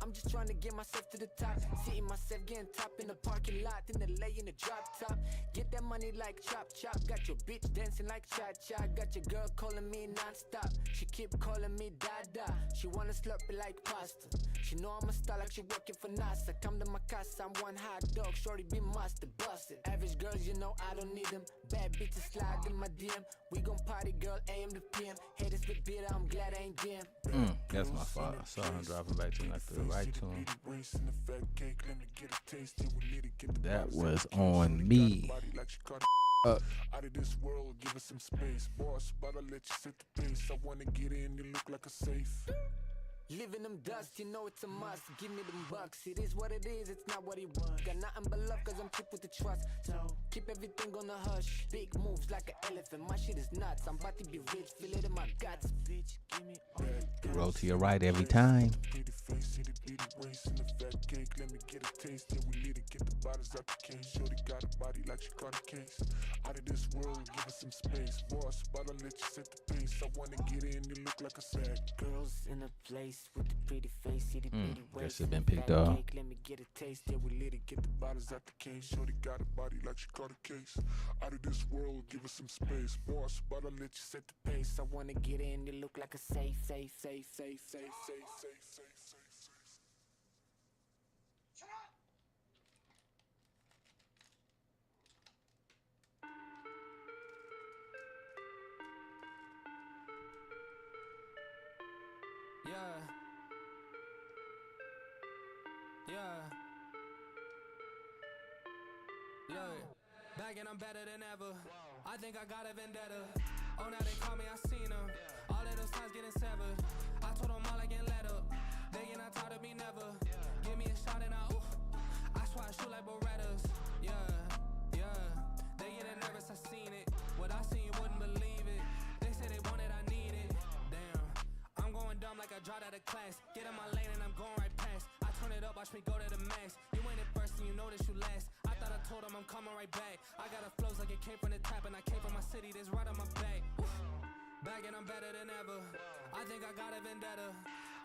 I'm just trying to get myself to the top. Seeing myself getting top in the parking lot, in the lay in the drop top. Get that money like chop chop. Got your bitch dancing like cha cha. Got your girl calling me non-stop. She keep calling me dada. She wanna slurp it like pasta. She know I'm a star like she working for NASA. Come to my casa, I'm one hot dog. Shorty be master busted. Average girls, you know I don't need them. Bad bitches slide in my DM. We gon' party, girl, AM to PM. Haters with bitter, I'm glad I ain't them. That's my fault. I saw him dropping back to him. I feel right to him. That was on me. Out of this world, give us some space. Boss, but I'll let you set the pace. I wanna get in, you look like a safe. Living them dust, you know it's a must. Give me them bucks. It is what it is, it's not what it was. Got nothing but love, cause I'm cheap with the trust. So keep everything on the hush. Big moves like an elephant, my shit is nuts. I'm about to be rich, feel it in my guts. Bitch, give me all that. Roll to your right every time. Pretty face, see the beady waist and the fat cake. Let me get a taste, then we lit it, get the bottles out the case. Shorty got a body like she caught a case. Out of this world, give us some space. Boss, but I'll let you set the pace. I wanna get in, you look like a sack. Girls in a place with the pretty face, see the pretty waist. Guess it been picked up. Let me get a taste, then we lit it, get the bottles out the case. Shorty got a body like she caught a case. Out of this world, give us some space. Boss, but I'll let you set the pace. I wanna get in, you look like a safe, safe, safe, safe, safe, safe, safe, safe, safe. Yeah. Look, back and I'm better than ever. I think I got a vendetta. Oh, now they call me, I seen them. All of those times getting severed. I told them all I get let up. They get not tired of me never. Give me a shot and I swear I shoot like Berettas. Yeah. They getting nervous, I seen it. What I seen, you wouldn't believe it. They say they want it, I need it. Damn, I'm going dumb like I dropped out of class. Get in my lane and I'm going right past. I turn it up, watch me go to the max. You ain't it first and you know that you last. I thought I told them I'm coming right back. I got a flows like it came from the tap and I came from my city, that's right on my back. Back and I'm better than ever. I think I got a vendetta.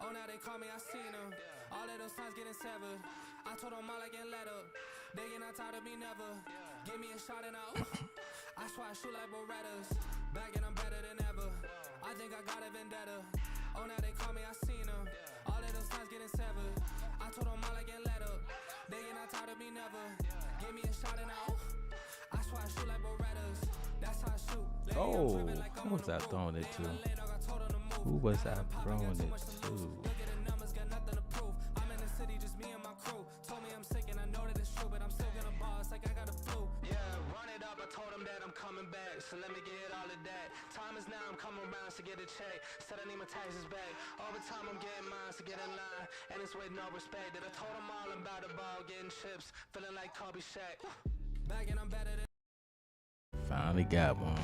Oh, now they call me, I seen them. All of those times getting severed. I told them all I get let up. They get not tired of me never. Give me a shot and I swear I shoot like Berettas. Back and I'm better than ever. I think I got a vendetta. Oh, now they call me, I seen them. All of those times getting severed. I told them all I get let up. They get not tired of me never. Give me a shot and I swear I shoot like Berettas. That's how I shoot. Oh, who was I throwing it to? Who was I throwing it to? Look at the numbers, got nothing to prove. I'm in the city, just me and my crew. Told me I'm sick and I know that it's true, but I'm still gonna ball, it's like I got a flu. Yeah, run it up, I told him that I'm coming back, so let me get all of that. Time is now, I'm coming around to get a check. Said I need my taxes back. Over time, I'm getting mine, so get in line. And it's with no respect that I told them all about the ball, getting chips, feeling like Kobe Shaq. Back and I'm better than. Finally got one.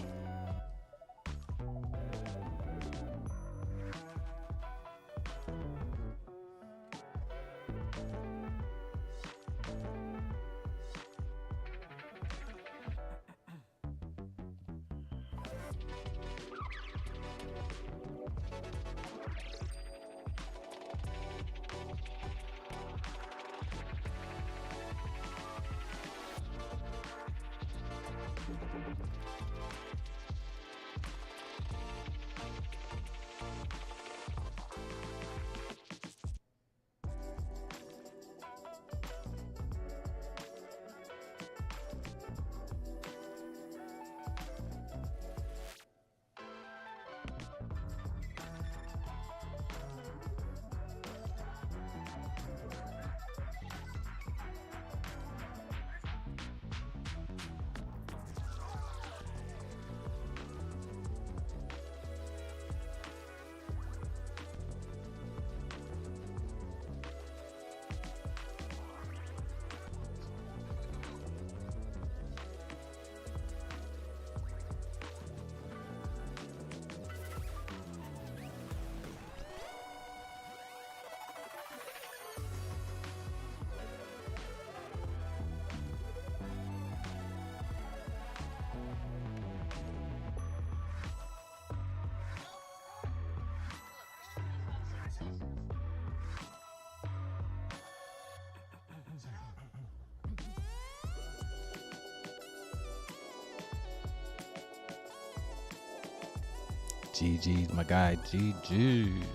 GG's, my guy, GG's.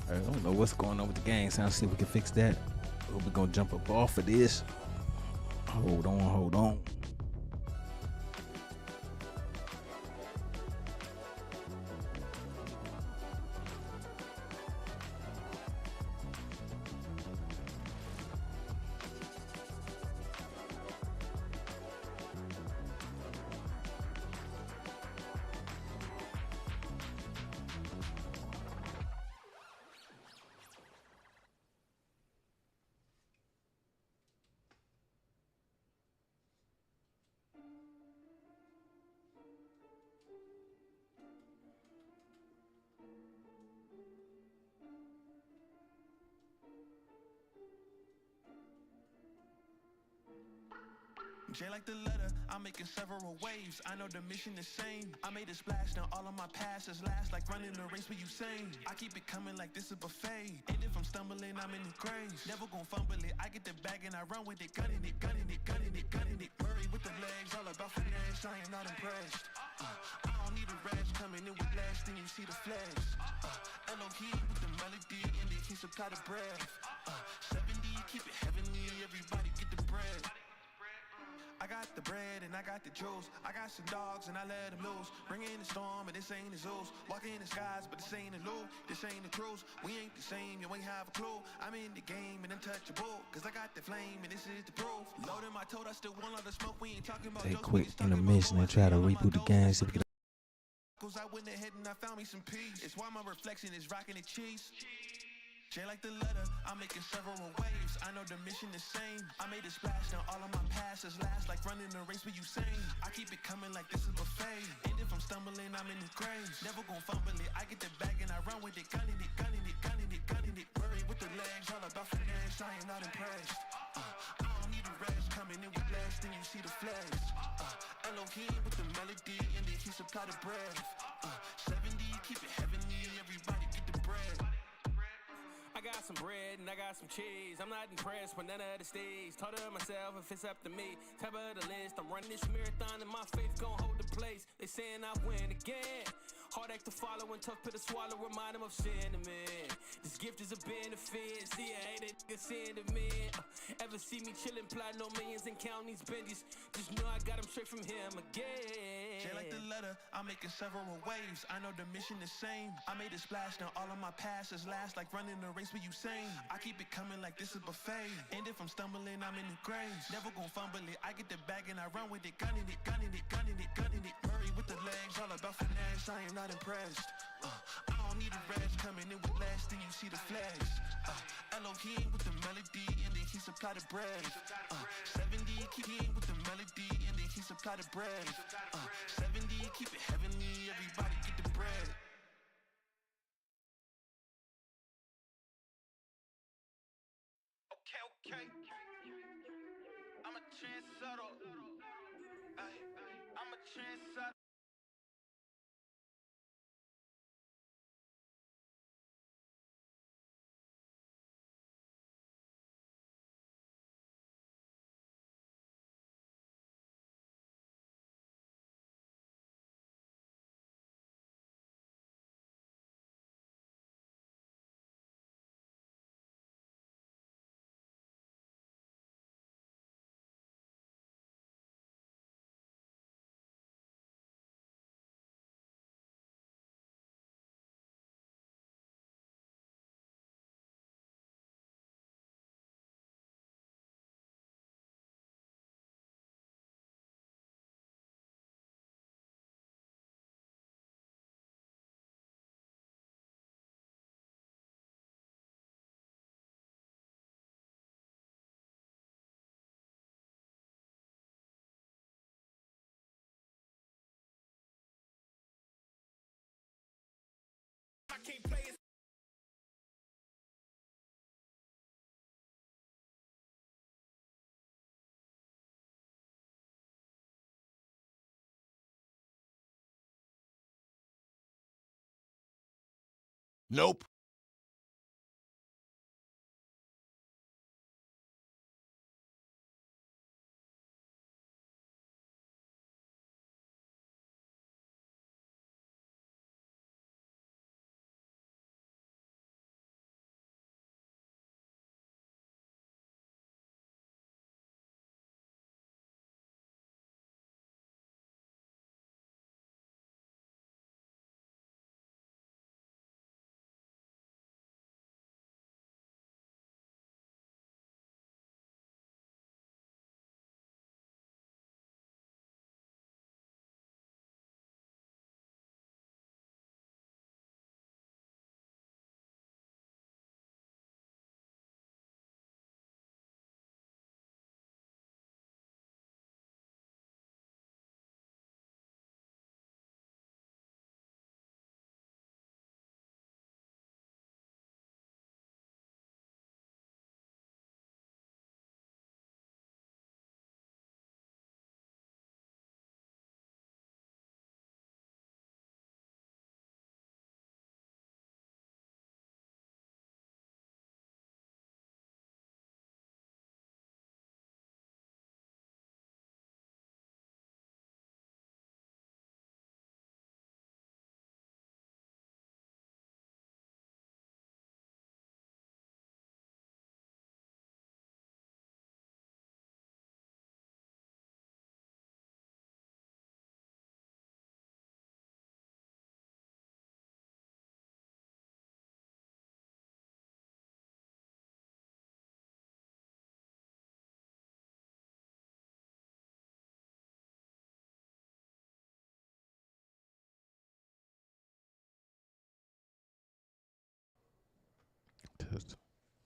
I don't know what's going on with the game, so I'll see if we can fix that. We're gonna jump up off of this. Hold on, hold on. J like the letter, I'm making several waves. I know the mission is same. I made a splash, now all of my passes last like running a race with Usain. I keep it coming like this a buffet. And if I'm stumbling, I'm in the graves. Never gon' fumble it. I get the bag and I run with it, gunning it, gunning it, gunning it, gunning it. Murray with the legs, all about finesse. I am not impressed. I don't need a rest coming in with last thing you see the flash. Elohim with the melody and they can supply the breath. 70, keep it heavenly, everybody get the bread. I got the bread and I got the juice. I got some dogs and I let them loose. Bring in the storm and this ain't the Zeus. Walk in the skies but this ain't the loop. This ain't the truth. We ain't the same, you ain't have a clue. I'm in the game and untouchable. Cause I got the flame and this is the proof. Loading my toad, I still want all the smoke. We ain't talking about Take a quick intermission and try to reboot the game. See if we can. I went ahead and I found me some peace. It's why my reflection is rocking the cheese. J like the letter, I'm making several waves. I know the mission is same. I made a splash, now all of my passes last like running a race with Usain. I keep it coming like this is buffet. And if I'm stumbling, I'm in the graves. Never gon' fumble it. I get the bag and I run with it, gunning it, gunning it, gunning it, gunning it. Murray with the legs, all about finesse. I am not impressed. I don't need a rest coming in with last thing you see the flash. Elohim with the melody and then he supply the breath. 70, keep it heavenly, everybody get the bread. I got some bread and I got some cheese. I'm not impressed with none of the stage. Told her myself if it's up to me, top of the list. I'm running this marathon and my faith gon' hold the place. They saying I win again. Hard act to follow and tough pill to swallow. Remind them of sentiment. This gift is a benefit. See a hater nigga sentiment. Ever see me chillin', plotting no millions and counting these benjies? Just know I got them straight from him again. J like the letter, I'm making several waves. I know the mission is same. I made a splash, now all of my passes last like running a race with Usain. I keep it coming like this is buffet. And if I'm stumbling, I'm in the graves. Never gon' fumble it. I get the bag and I run with it, gunning it, gunning it, gunning it, gunning it. Murray with the legs, all about finesse. I am not impressed. I don't need a rest coming in with last thing you see the flash. Elohim with the melody and then he supply the bread. 70, keep it with the melody and then he supply the bread. 70, keep it heavenly, everybody get the bread. Okay. I'ma trendsetter. Ay, I'm a trendsetter. I can't play it. Nope.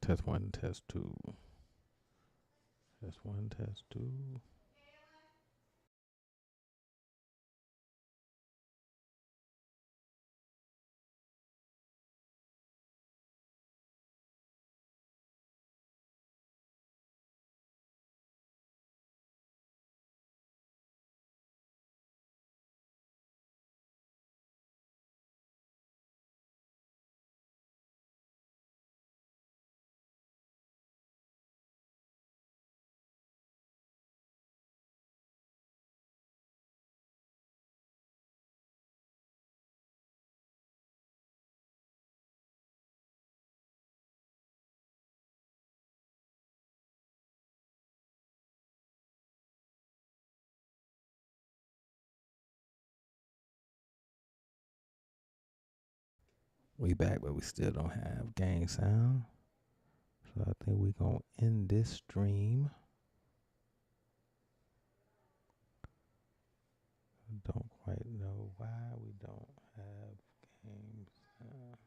Test one, test two. Test one, test two. We back, but we still don't have gang sound. So I think we gonna end this stream. I don't quite know why we don't have gang sound.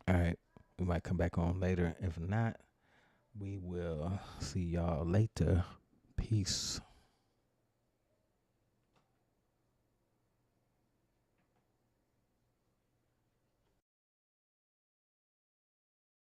All right. we might come back on later. If not, we will see y'all later. Peace.